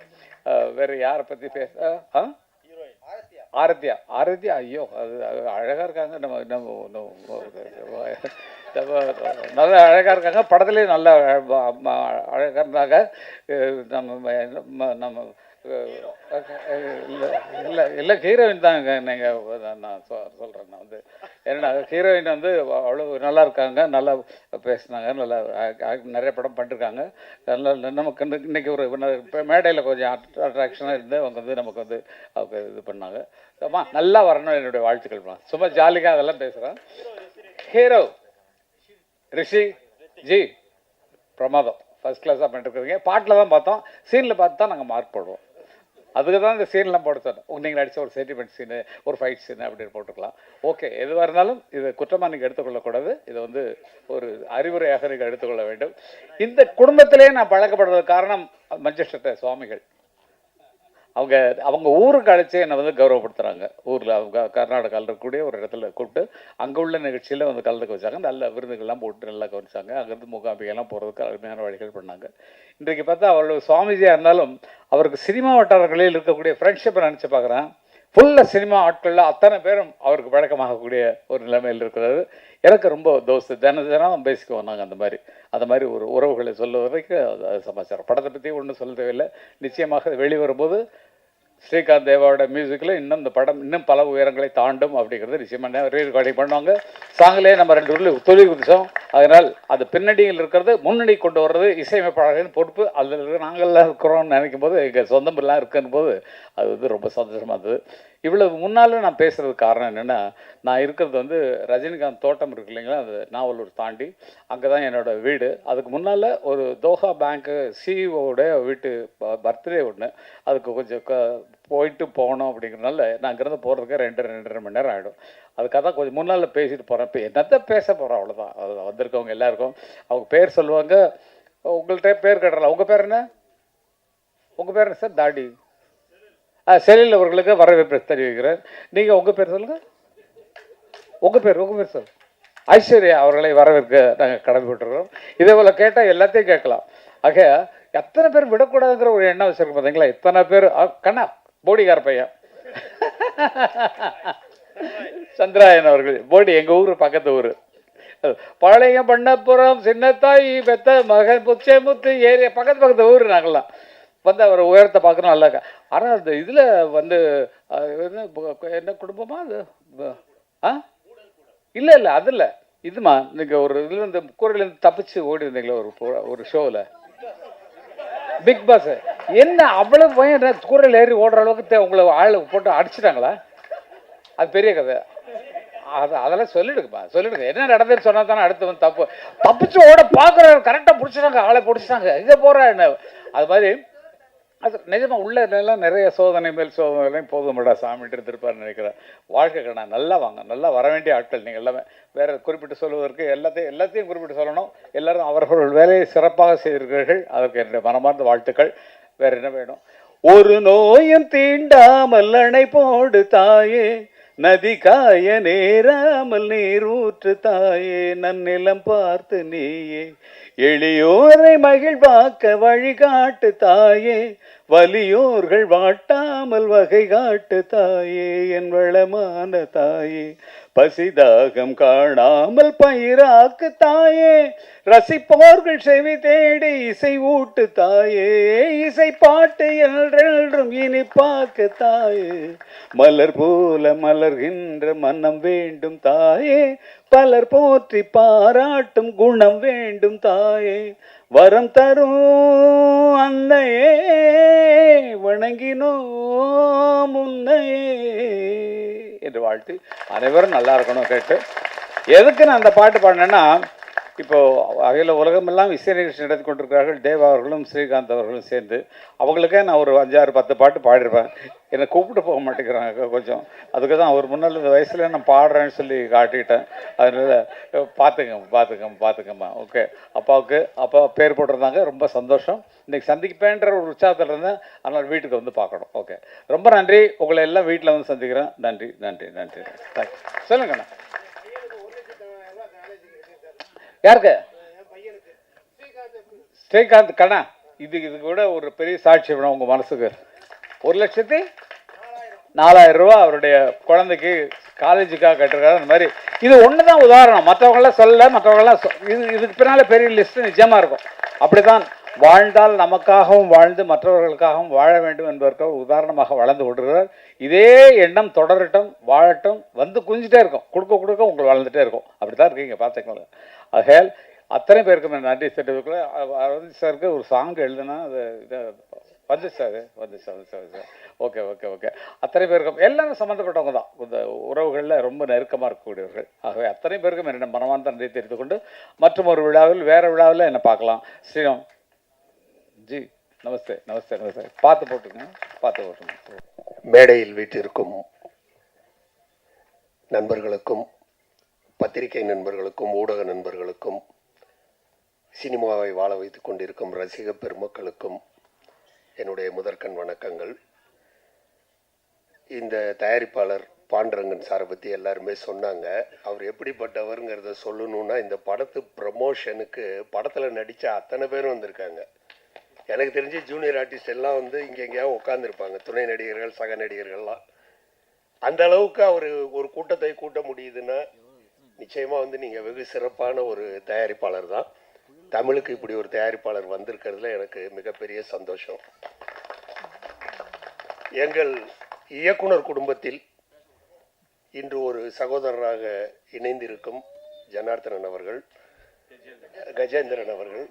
வேறு யாரை பற்றி பேச ஆரத்தியா ஐயோ அது அழகாக இருக்காங்க. நல்லா அழகாக இருக்காங்க, படத்துலேயும் நல்லா அழகாக இருந்தாங்க. நம்ம இல்லை ஹீரோயின் தாங்க. நீங்கள் நான் சொல்கிறேன், நான் ஏன்னா ஹீரோயின் அவ்வளோ நல்லா இருக்காங்க, நல்லா பேசுனாங்க, நல்லா நிறைய படம் பண்ணிருக்காங்க. நல்லா நமக்கு இன்றைக்கி ஒரு மேடையில் கொஞ்சம் அட்ராக்ஷனாக இருந்து அவங்க நமக்கு அவங்க இது பண்ணாங்க. ஆமா நல்லா வரணும், என்னுடைய வாழ்த்துக்கள். சும்மா ஜாலியாக அதெல்லாம் பேசுகிறேன். ஹீரோ ரிஷி ஜி பிரமாதம், ஃபர்ஸ்ட் கிளாஸாக பண்ணிட்டுருக்குறீங்க. பாட்டில் தான் பார்த்தோம், சீனில் பார்த்து தான் நாங்கள் மார்க் போடுவோம். அதுக்கு தான் இந்த சீன்லாம் போட சொன்னோம். நீங்கள் நடித்த ஒரு சென்டிமெண்ட் சீனு, ஒரு ஃபைட் சீனு அப்படின்னு போட்டுக்கலாம். ஓகே, எதுவாக இருந்தாலும் இது குற்றமாக நீங்கள் எடுத்துக்கொள்ளக்கூடாது. இது ஒரு அறிவுரையாக நீங்கள் எடுத்துக்கொள்ள வேண்டும். இந்த குடும்பத்திலே நான் பழக்கப்படுறதுக்கு காரணம் மஞ்சள் சுவாமிகள். அவங்க ஊருக்கு அழைச்சி என்னை கௌரவப்படுத்துகிறாங்க. ஊரில் அவங்க கர்நாடகாவில் இருக்கக்கூடிய ஒரு இடத்துல கூப்பிட்டு அங்கே உள்ள நிகழ்ச்சியில் கலந்துக்க வச்சாங்க. நல்ல விருந்துகள்லாம் போட்டு நல்லா கவனிச்சாங்க. அங்கேருந்து மூகாம்பிகைலாம் போகிறதுக்கு அருமையான வழிகள் பண்ணாங்க. இன்றைக்கு பார்த்தா அவர்கள் சுவாமிஜியாக இருந்தாலும் அவருக்கு சினிமா வட்டாரங்களில் இருக்கக்கூடிய ஃப்ரெண்ட்ஷிப்பை நினச்சி பார்க்குறேன். ஃபுல்லாக சினிமா ஆட்களில் அத்தனை பேரும் அவருக்கு பழக்கமாகக்கூடிய ஒரு நிலைமையில் இருக்கிறது. எனக்கு ரொம்ப தோஸ்து, தினம் பேசிக்குவோம் நாங்கள். அந்த மாதிரி ஒரு உறவுகளை சொல்ல வரைக்கும் அது சமாச்சாரம். படத்தை பற்றி ஒன்றும் சொல்ல தேவையில்லை. நிச்சயமாக வெளிவரும்போது ஸ்ரீகாந்த் தேவாவோட மியூசிக்கில் இன்னும் இந்த படம் இன்னும் பல உயரங்களை தாண்டும் அப்படிங்கிறது நிச்சயமாக ரீரெக்கார்டிங் பண்ணுவாங்க. சாங்கிலே நம்ம 2 தொழில் குதிச்சோம். அதனால் அது பின்னணியில் இருக்கிறது முன்னணி கொண்டு வர்றது இசையமைப்பாளர்களின் பொறுப்பு. அதில் நாங்கள்லாம் இருக்கிறோம்னு நினைக்கும் போது எங்கள் சொந்தமெல்லாம் இருக்குன்னு போது அது ரொம்ப சந்தோஷமாக இருந்தது. இவ்வளவு முன்னால் நான் பேசுகிறதுக்கு காரணம் என்னென்னா, நான் இருக்கிறது வந்து ரஜினிகாந்த் தோட்டம் இருக்கு இல்லைங்களா, அது நாவலூர் தாண்டி அங்கே தான் என்னோடய வீடு. அதுக்கு முன்னால் ஒரு தோஹா பேங்க்கு சிஇஓட வீட்டு பர்த்டே ஒன்று, அதுக்கு கொஞ்சம் போயிட்டு போகணும் அப்படிங்கிறனால நான் அங்கேருந்து போகிறதுக்கு 2.5 மணி நேரம் ஆகிடும். அதுக்காக தான் கொஞ்சம் முன்னால் பேசிட்டு போகிறேன். இப்போ என்னத்தை பேச போகிறோம் அவ்வளோதான். அது வந்திருக்கவங்க எல்லாருக்கும் அவங்க பேர் சொல்லுவாங்க. உங்கள்கிட்ட பேர் கேட்டுறலாம். உங்கள் பேர் என்ன? உங்கள் பேர் என்ன சார்? தாடி. செலில் அவர்களுக்கு வரவேற்பு தெரிவிக்கிறேன். நீங்கள் உங்கள் பேர் சொல்லுங்கள். உங்கள் பேர் சார்? ஐஸ்வர்யா அவர்களை வரவேற்க நாங்கள் கடமைப்பட்டுருக்கிறோம். இதே போல் கேட்டால் எல்லாத்தையும் கேட்கலாம். ஆக எத்தனை பேர் விடக்கூடாதுங்கிற ஒரு எண்ணம் வச்சுருக்கோம் பார்த்தீங்களா? எத்தனை பேர் கண்ணா போடிக்கார பையன் சந்திராயன் அவர்கள் போடி, எங்கள் ஊர் பக்கத்து ஊர். பழைய பண்ணப்புறம் சின்னத்தாய் பெத்த மகன் புச்சை முத்து ஏரியா பக்கத்து ஊர். நாங்கள்லாம் வந்து அவர் உயரத்தை பார்க்கணும் நல்லா. ஆனால் அந்த இதில் வந்து என்ன குடும்பமா அது? இல்லை அதில் இதுமா நீங்கள் ஒரு இதில் இந்த கூரையிலேருந்து தப்பிச்சு ஓடி இருந்தீங்களா ஒரு ஷோவில், பிக் பாஸ். என்ன அவ்வளோ பயம் கூரையில் ஏறி ஓடுற அளவுக்கு உங்களை ஆளை போட்டு அடிச்சிட்டாங்களா? அது பெரிய கதை. அதெல்லாம் சொல்லிடுங்க என்ன நடந்ததுன்னு சொன்னால் தானே அடுத்து வந்து தப்பிச்சு ஓட பார்க்குறாரு. கரெக்டாக பிடிச்சிட்டாங்க, ஆளை பிடிச்சிட்டாங்க, இதை போகிறா என்ன. அது மாதிரி அது நிஜமாக உள்ள எல்லாம் நிறைய சோதனை மேல் சோதனைகளையும் போதும்டா சாமிட்டு இருந்திருப்பார்னு நினைக்கிறேன். வாழ்க்கை கண்ணா நல்லா வாங்க, நல்லா வர வேண்டிய ஆட்கள் நீங்கள் எல்லாமே. வேறு குறிப்பிட்டு சொல்வதற்கு எல்லாத்தையும் குறிப்பிட்டு சொல்லணும். எல்லாரும் அவர்கள் வேலையை சிறப்பாக செய்திருக்கிறீர்கள். அதற்கு என்னுடைய மனமார்ந்த வாழ்த்துக்கள். வேறு என்ன வேணும்? ஒரு நோயும் தீண்டாமல் அணை போடு தாயே, நதி காய நேராமல் நீர் ஊற்று தாயே, நன்னிலம் பார்த்து நீயே எளியோரை மகிழ்வாக்க வழிகாட்டு தாயே, வலியோர்கள் வாட்டாமல் வகை காட்டு தாயே, என் வளமான தாயே, பசிதாகம் காணாமல் பயிராக்கு தாயே, ரசிப்போர்கள் செவி தேடி இசை ஊட்டு தாயே, இசை பாட்டு என்றென்றும் இனிப்பாக்கு தாயே, மலர் போல மலர்கின்ற மனம் வேண்டும் தாயே, பலர் போற்றி பாராட்டும் குணம் வேண்டும் தாயே, வரம் தரும் அன்னையே வணங்கினோம் உன்னையே என்று வாழ்த்து அனைவரும் நல்லா இருக்கணும் கேட்டு. எதுக்கு நான் அந்த பாட்டு பாடினேன்னா, இப்போது அகில உலகமெல்லாம் இசை நிகழ்ச்சி நடத்தி கொண்டிருக்கிறார்கள். தேவா அவர்களும் ஸ்ரீகாந்த் அவர்களும் சேர்ந்து. அவங்களுக்கே நான் ஒரு 5-6-10 பாட்டு பாடிருப்பேன். என்னை கூப்பிட்டு போக மாட்டேங்கிறாங்க கொஞ்சம். அதுக்கு தான் அவர் முன்னால் இந்த வயசில் நான் பாடுறேன்னு சொல்லி காட்டிட்டேன். அதனால் பார்த்துக்கம்மா. ஓகே, அப்பா பேர் போட்டிருந்தாங்க. ரொம்ப சந்தோஷம். இன்றைக்கி சந்திப்பேன்ற ஒரு உற்சாகத்தில் இருந்தேன். அதனால் வீட்டுக்கு வந்து பார்க்கணும். ஓகே, ரொம்ப நன்றி. உங்களை எல்லாம் வீட்டில் வந்து சந்திக்கிறேன். நன்றி. தேங்க்யூ. சொல்லுங்கண்ணா. யாருக்கு? ஸ்ரீகாந்த் கண்ணா. இதுக்கு கூட ஒரு பெரிய சாட்சி வேணும் உங்கள் மனசுக்கு. 1,04,000 ரூபா அவருடைய குழந்தைக்கு காலேஜுக்காக கட்டிருக்காரு. அந்த மாதிரி இது ஒன்று தான் உதாரணம். மற்றவங்களாம் சொல்லலை. மற்றவங்களாம் இதுக்கு பின்னால் பெரிய லிஸ்ட்டு நிச்சயமாக இருக்கும். அப்படி தான் வாழ்ந்தால் நமக்காகவும் வாழ்ந்து மற்றவர்களுக்காகவும் வாழ வேண்டும் என்பதற்காக உதாரணமாக வளர்ந்து கொண்டிருக்கிறார். இதே எண்ணம் தொடரட்டும், வாழட்டும். வந்து குஞ்சிட்டே இருக்கும். கொடுக்க உங்களுக்கு வளர்ந்துட்டே இருக்கும். அப்படி தான் இருக்கீங்க, பார்த்துக்கோங்க. ஆகையால் அத்தனை பேருக்கும் நன்றி தெரிவிக்கல. அரவிந்த் சாருக்கு ஒரு சாங் எழுதுனா அது வந்து சார். ஓகே. அத்தனை பேருக்கும் எல்லாரும் சம்மந்தப்பட்டவங்க தான். இந்த உறவுகளில் ரொம்ப நெருக்கமாக இருக்கக்கூடியவர்கள். ஆகவே அத்தனை பேருக்கும் என்னென்ன மனமார்ந்த நன்றி தெரிந்து கொண்டு மற்றும் ஒரு விழாவில் வேறு விழாவில் என்னை பார்க்கலாம். ஸ்ரீராம் ஜி நமஸ்தே. பார்த்து போட்டுங்க. மேடையில் வீட்டிற்கும் நண்பர்களுக்கும், பத்திரிகை நண்பர்களுக்கும், ஊடக நண்பர்களுக்கும், சினிமாவை வாழ வைத்துக் கொண்டிருக்கும் ரசிக பெருமக்களுக்கும் என்னுடைய முதற்கண் வணக்கங்கள். இந்த தயாரிப்பாளர் பாண்டரங்கன் சாரை பற்றி எல்லாருமே சொன்னாங்க. அவர் எப்படிப்பட்டவருங்கிறத சொல்லணுன்னா, இந்த படத்து ப்ரமோஷனுக்கு படத்தில் நடித்த அத்தனை பேரும் வந்திருக்காங்க. எனக்கு தெரிஞ்சு ஜூனியர் ஆர்டிஸ்ட் எல்லாம் வந்து இங்கே எங்கேயாவது உட்காந்துருப்பாங்க, துணை நடிகர்கள், சக நடிகர்கள்லாம். அந்த அளவுக்கு அவர் ஒரு கூட்டத்தை கூட்ட முடியுதுன்னா நிச்சயமாக வந்து நீங்கள் வெகு சிறப்பான ஒரு தயாரிப்பாளர் தான். தமிழுக்கு இப்படி ஒரு தயாரிப்பாளர் வந்திருக்கிறதுல எனக்கு மிகப்பெரிய சந்தோஷம். எங்கள் இயக்குனர் குடும்பத்தில் இன்று ஒரு சகோதரராக இணைந்திருக்கும் ஜனார்த்தனன் அவர்கள், கஜேந்திரன் அவர்கள்,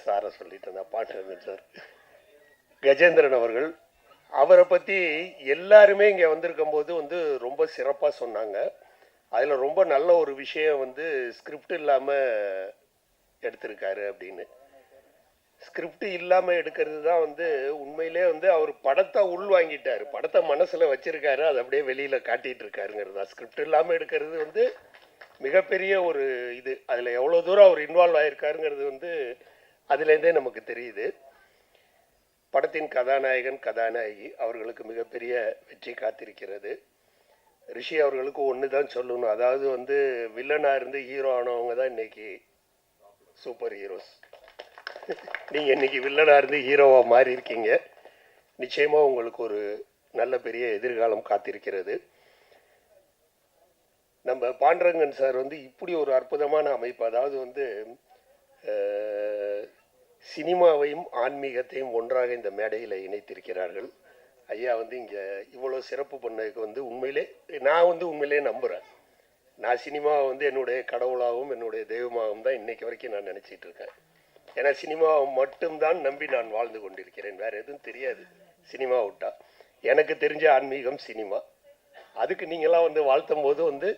சாரை சொல்லிட்டேன் நான், பாட்டு சார், கஜேந்திரன் அவர்கள், அவரை பற்றி எல்லாருமே இங்கே வந்திருக்கும் போது வந்து ரொம்ப சிறப்பாக சொன்னாங்க. அதில் ரொம்ப நல்ல ஒரு விஷயம் வந்து ஸ்கிரிப்ட் இல்லாமல் எடுத்திருக்காரு அப்படின்னு. ஸ்கிரிப்ட் இல்லாமல் எடுக்கிறது தான் வந்து உண்மையிலே வந்து அவர் படத்தை உள்வாங்கிட்டார், படத்தை மனசில் வச்சுருக்காரு, அதை அப்படியே வெளியில் காட்டிகிட்டு இருக்காருங்கிறது தான். ஸ்கிரிப்ட் இல்லாமல் எடுக்கிறது வந்து மிகப்பெரிய ஒரு இது. அதில் எவ்வளோ தூரம் அவர் இன்வால்வ் ஆகியிருக்காருங்கிறது வந்து அதுலேருந்தே நமக்கு தெரியுது. படத்தின் கதாநாயகன் கதாநாயகி அவர்களுக்கு மிகப்பெரிய வெற்றி காத்திருக்கிறது. ரிஷி அவர்களுக்கு ஒன்று தான் சொல்லணும், அதாவது வந்து வில்லனாக இருந்து ஹீரோ ஆனவங்க தான் இன்னைக்கு சூப்பர் ஹீரோஸ். நீங்கள் இன்னைக்கு வில்லனாக இருந்து ஹீரோவாக மாறி இருக்கீங்க. நிச்சயமாக உங்களுக்கு ஒரு நல்ல பெரிய எதிர்காலம் காத்திருக்கிறது. நம்ம பாண்டரங்கன் சார் வந்து இப்படி ஒரு அற்புதமான அமைப்பு, அதாவது வந்து சினிமாவையும் ஆன்மீகத்தையும் ஒன்றாக இந்த மேடையில் இணைத்திருக்கிறார்கள். ஐயா வந்து இங்கே இவ்வளோ சிறப்பு பண்ணதுக்கு வந்து உண்மையிலே நம்புகிறேன். நான் சினிமாவை வந்து என்னுடைய கடவுளாகவும் என்னுடைய தெய்வமாகவும் தான் இன்றைக்கு வரைக்கும் நான் நினச்சிட்டு இருக்கேன். ஏன்னா சினிமாவை மட்டும்தான் நம்பி நான் வாழ்ந்து கொண்டிருக்கிறேன், வேறு எதுவும் தெரியாது. சினிமா விட்டா எனக்கு தெரிஞ்ச ஆன்மீகம் சினிமா. அதுக்கு நீங்களாம் வந்து வாழ்த்தும் போது வந்து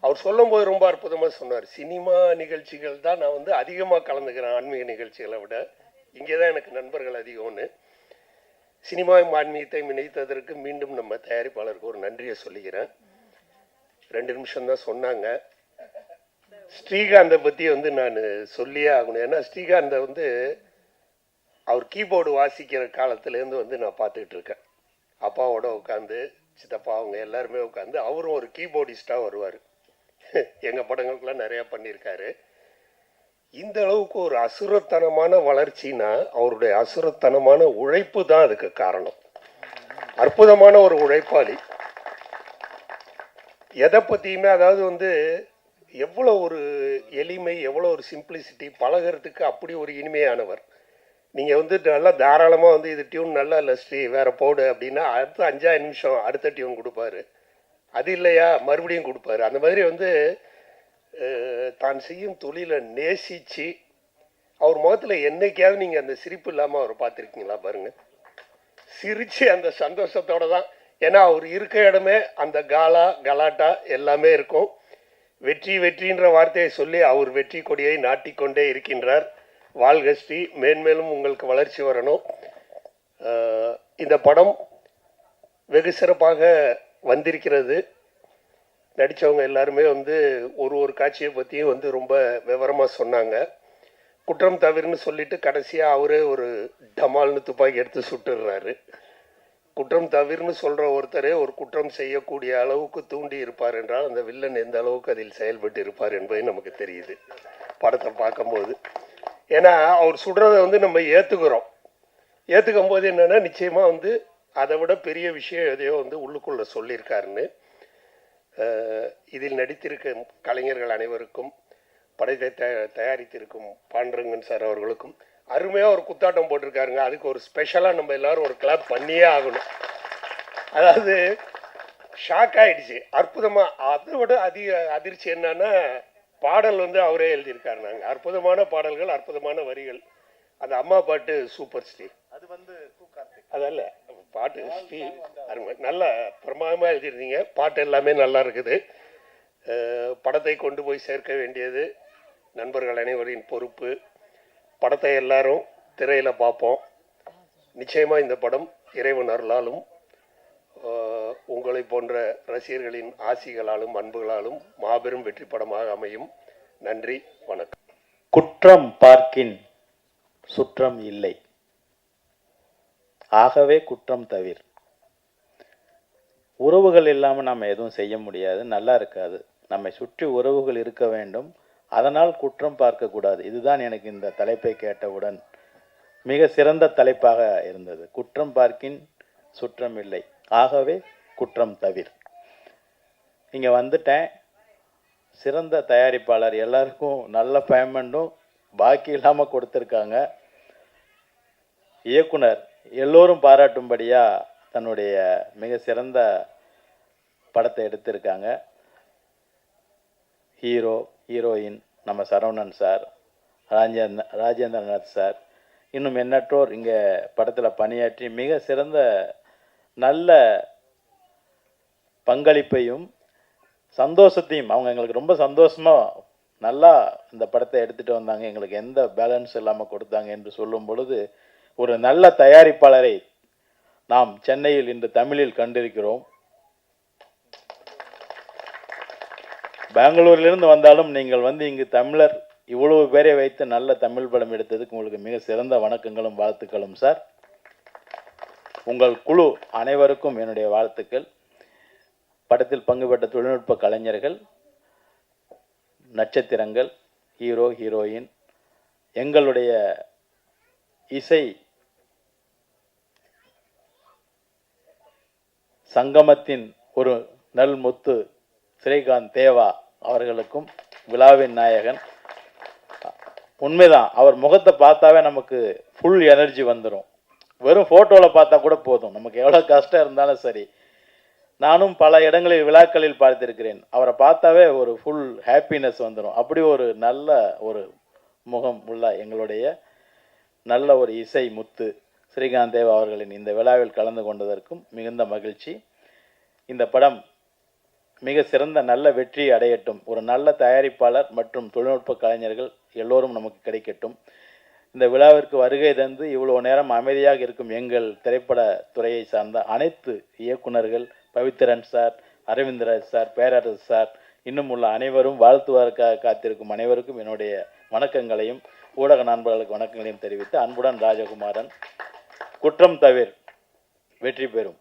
அவர் சொல்லும்போது ரொம்ப அற்புதமாக சொன்னார். சினிமா நிகழ்ச்சிகள் தான் நான் வந்து அதிகமாக கலந்துக்கிறேன் ஆன்மீக நிகழ்ச்சிகளை விட. இங்கே தான் எனக்கு நண்பர்கள் அதிகம்னு. சினிமாவும் ஆன்மீகத்தையும் இணைத்ததற்கு மீண்டும் நம்ம தயாரிப்பாளருக்கு ஒரு நன்றியை சொல்லிக்கிறேன். 2 நிமிஷம் தான் சொன்னாங்க. ஸ்ரீகாந்தை பற்றி வந்து நான் சொல்லியே ஆகணும். ஏன்னா ஸ்ரீகாந்தை வந்து அவர் கீபோர்டு வாசிக்கிற காலத்துலேருந்து வந்து நான் பார்த்துக்கிட்டு இருக்கேன். அப்பாவோட உட்காந்து, சித்தப்பா அவங்க எல்லாருமே உட்காந்து, அவரும் ஒரு கீபோர்டிஸ்டாக வருவார். எங்கள் படங்களுக்கெல்லாம் நிறையா பண்ணியிருக்காரு. இந்த அளவுக்கு ஒரு அசுரத்தனமான வளர்ச்சினா அவருடைய அசுரத்தனமான உழைப்பு தான் அதுக்கு காரணம். அற்புதமான ஒரு உழைப்பாளி. எதை பற்றியுமே அதாவது வந்து எவ்வளோ ஒரு எளிமை, எவ்வளோ ஒரு சிம்பிளிசிட்டி, பழகிறதுக்கு அப்படி ஒரு இனிமையானவர். நீங்கள் வந்து நல்லா தாராளமாக வந்து இது டியூன் நல்லா இல்லை ஸ்ரீ வேறு போடு அப்படின்னா அடுத்த 5 நிமிஷம் அடுத்த டியூன் கொடுப்பாரு. அது இல்லையா மறுபடியும் கொடுப்பாரு. அந்த மாதிரி வந்து தான் செய்யும் தொழிலை நேசித்து அவர் முகத்தில் என்னைக்காவது நீங்கள் அந்த சிரிப்பு இல்லாமல் அவரை பார்த்துருக்கீங்களா பாருங்கள். சிரித்து அந்த சந்தோஷத்தோடு தான். ஏன்னா அவர் இருக்க இடமே அந்த கலாட்டா எல்லாமே இருக்கும். வெற்றி வெற்றின்ற வார்த்தையை சொல்லி அவர் வெற்றி கொடியை நாட்டிக்கொண்டே இருக்கின்றார். வாழ்க ஸ்ரீ, மேன்மேலும் உங்களுக்கு வளர்ச்சி வரணும். இந்த படம் வெகு சிறப்பாக வந்திருக்கிறது. நடித்தவங்க எல்லாருமே வந்து ஒரு காட்சியை பற்றியும் வந்து ரொம்ப விவரமாக சொன்னாங்க. குற்றம் தவிர்னு சொல்லிட்டு கடைசியாக அவரே ஒரு டமால்னு துப்பாக்கி எடுத்து சுட்டுடுறாரு. குற்றம் தவிர்னு சொல்கிற ஒருத்தரே ஒரு குற்றம் செய்யக்கூடிய அளவுக்கு தூண்டி இருப்பார் என்றால் அந்த வில்லன் எந்த அளவுக்கு அதில் செயல்பட்டு இருப்பார் என்பது நமக்கு தெரியுது படத்தை பார்க்கும்போது. ஏன்னா அவர் சுடுறதை வந்து நம்ம ஏற்றுக்கும் போது என்னென்னா நிச்சயமாக வந்து அதை விட பெரிய விஷயம் எதையோ வந்து உள்ளுக்குள்ளே சொல்லியிருக்காருன்னு. இதில் நடித்திருக்கும் கலைஞர்கள் அனைவருக்கும், படத்தை தயாரித்திருக்கும் பாண்டரங்கன் சார் அவர்களுக்கும் அருமையாக ஒரு குத்தாட்டம் போட்டிருக்காருங்க. அதுக்கு ஒரு ஸ்பெஷலாக நம்ம எல்லோரும் ஒரு கிளாப் பண்ணியே ஆகணும். அதாவது ஷாக் ஆகிடுச்சு, அற்புதமாக. அதை விட அதிர்ச்சி என்னன்னா பாடல் வந்து அவரே எழுதியிருக்காரு. நாங்கள் அற்புதமான பாடல்கள், அற்புதமான வரிகள். அந்த அம்மா பாட்டு சூப்பர் ஸ்ரீ, அது வந்து அதல்ல பாட்டு ஸ்ரீ அருமை, நல்லா பிரமாதமாக எழுதியிருந்தீங்க. பாட்டு எல்லாமே நல்லா இருக்குது. படத்தை கொண்டு போய் சேர்க்க வேண்டியது நண்பர்கள் அனைவரின் பொறுப்பு. படத்தை எல்லாரும் திரையில் பார்ப்போம். நிச்சயமாக இந்த படம் இறைவன் அருளாலும் உங்களை போன்ற ரசிகர்களின் ஆசிகளாலும் அன்புகளாலும் மாபெரும் வெற்றி படமாக அமையும். நன்றி, வணக்கம். குற்றம் பார்க்கின் சுற்றம் இல்லை, ஆகவே குற்றம் தவிர். உறவுகள் இல்லாமல் நம்ம எதுவும் செய்ய முடியாது, நல்லா இருக்காது. நம்மை சுற்றி உறவுகள் இருக்க வேண்டும், அதனால் குற்றம் பார்க்கக்கூடாது. இதுதான் எனக்கு இந்த தலைப்பை கேட்டவுடன் மிக சிறந்த தலைப்பாக இருந்தது. குற்றம் பார்க்கின் சுற்றம் இல்லை, ஆகவே குற்றம் தவிர். இங்கே வந்துட்டேன். சிறந்த தயாரிப்பாளர், எல்லாருக்கும் நல்ல பேமெண்ட்டும் பாக்கி இல்லாமல் கொடுத்துருக்காங்க. இயக்குனர் எல்லோரும் பாராட்டும்படியாக தன்னுடைய மிக சிறந்த படத்தை எடுத்திருக்காங்க. ஹீரோ, ஹீரோயின் நம்ம சரவணன் சார், ராஜேந்திரநாத் சார், இன்னும் எண்ணற்றோர் இங்கே படத்தில் பணியாற்றி மிக சிறந்த நல்ல பங்களிப்பையும் சந்தோஷத்தையும் அவங்க எங்களுக்கு ரொம்ப சந்தோஷமாக நல்லா இந்த படத்தை எடுத்துகிட்டு வந்தாங்க, எங்களுக்கு எந்த பேலன்ஸ் இல்லாமல் கொடுத்தாங்க என்று சொல்லும் பொழுது ஒரு நல்ல தயாரிப்பாளரை நாம் சென்னையில் இன்று தமிழில் கண்டிருக்கிறோம். பெங்களூரிலிருந்து வந்தாலும் நீங்கள் வந்து இங்கு தமிழர் இவ்வளவு பேரை வைத்து நல்ல தமிழ் படம் எடுத்ததுக்கு உங்களுக்கு மிக சிறந்த வணக்கங்களும் வாழ்த்துக்களும் சார். உங்கள் குழு அனைவருக்கும் என்னுடைய வாழ்த்துக்கள். படத்தில் பங்கு பெற்ற தொழில்நுட்ப கலைஞர்கள், நட்சத்திரங்கள், ஹீரோ ஹீரோயின், எங்களுடைய இசை சங்கமத்தின் ஒரு நல்முத்து ஸ்ரீகாந்த் தேவா அவர்களுக்கும், விழாவின் நாயகன். உண்மைதான், அவர் முகத்தை பார்த்தாவே நமக்கு ஃபுல் எனர்ஜி வந்துடும். வெறும் ஃபோட்டோவில் பார்த்தா கூட போதும், நமக்கு எவ்வளோ கஷ்டம் இருந்தாலும் சரி. நானும் பல இடங்களில் விழாக்களில் பார்த்திருக்கிறேன், அவரை பார்த்தாவே ஒரு ஃபுல் ஹாப்பினஸ் வந்துடும். அப்படி ஒரு நல்ல ஒரு முகம் உள்ள எங்களுடைய நல்ல ஒரு இசை முத்து ஸ்ரீகாந்த் தேவா அவர்களின் இந்த விழாவில் கலந்து கொண்டதற்கும் மிகுந்த மகிழ்ச்சி. இந்த படம் மிக சிறந்த நல்ல வெற்றி அடையட்டும். ஒரு நல்ல தயாரிப்பாளர் மற்றும் தொழில்நுட்ப கலைஞர்கள் எல்லோரும் நமக்கு கிடைக்கட்டும். இந்த விழாவிற்கு வருகை தந்து இவ்வளோ நேரம் அமைதியாக இருக்கும் எங்கள் திரைப்பட துறையை சார்ந்த அனைத்து இயக்குனர்கள், பவித்ரன் சார், அரவிந்தராஜ் சார், பேரரசு சார், இன்னும் உள்ள அனைவரும், வாழ்த்துவதற்காக காத்திருக்கும் அனைவருக்கும் என்னுடைய வணக்கங்களையும் ஊடக நண்பர்களுக்கு வணக்கங்களையும் தெரிவித்து அன்புடன் ராஜகுமாரன். குற்றம் தவிர வெற்றி பெறும்.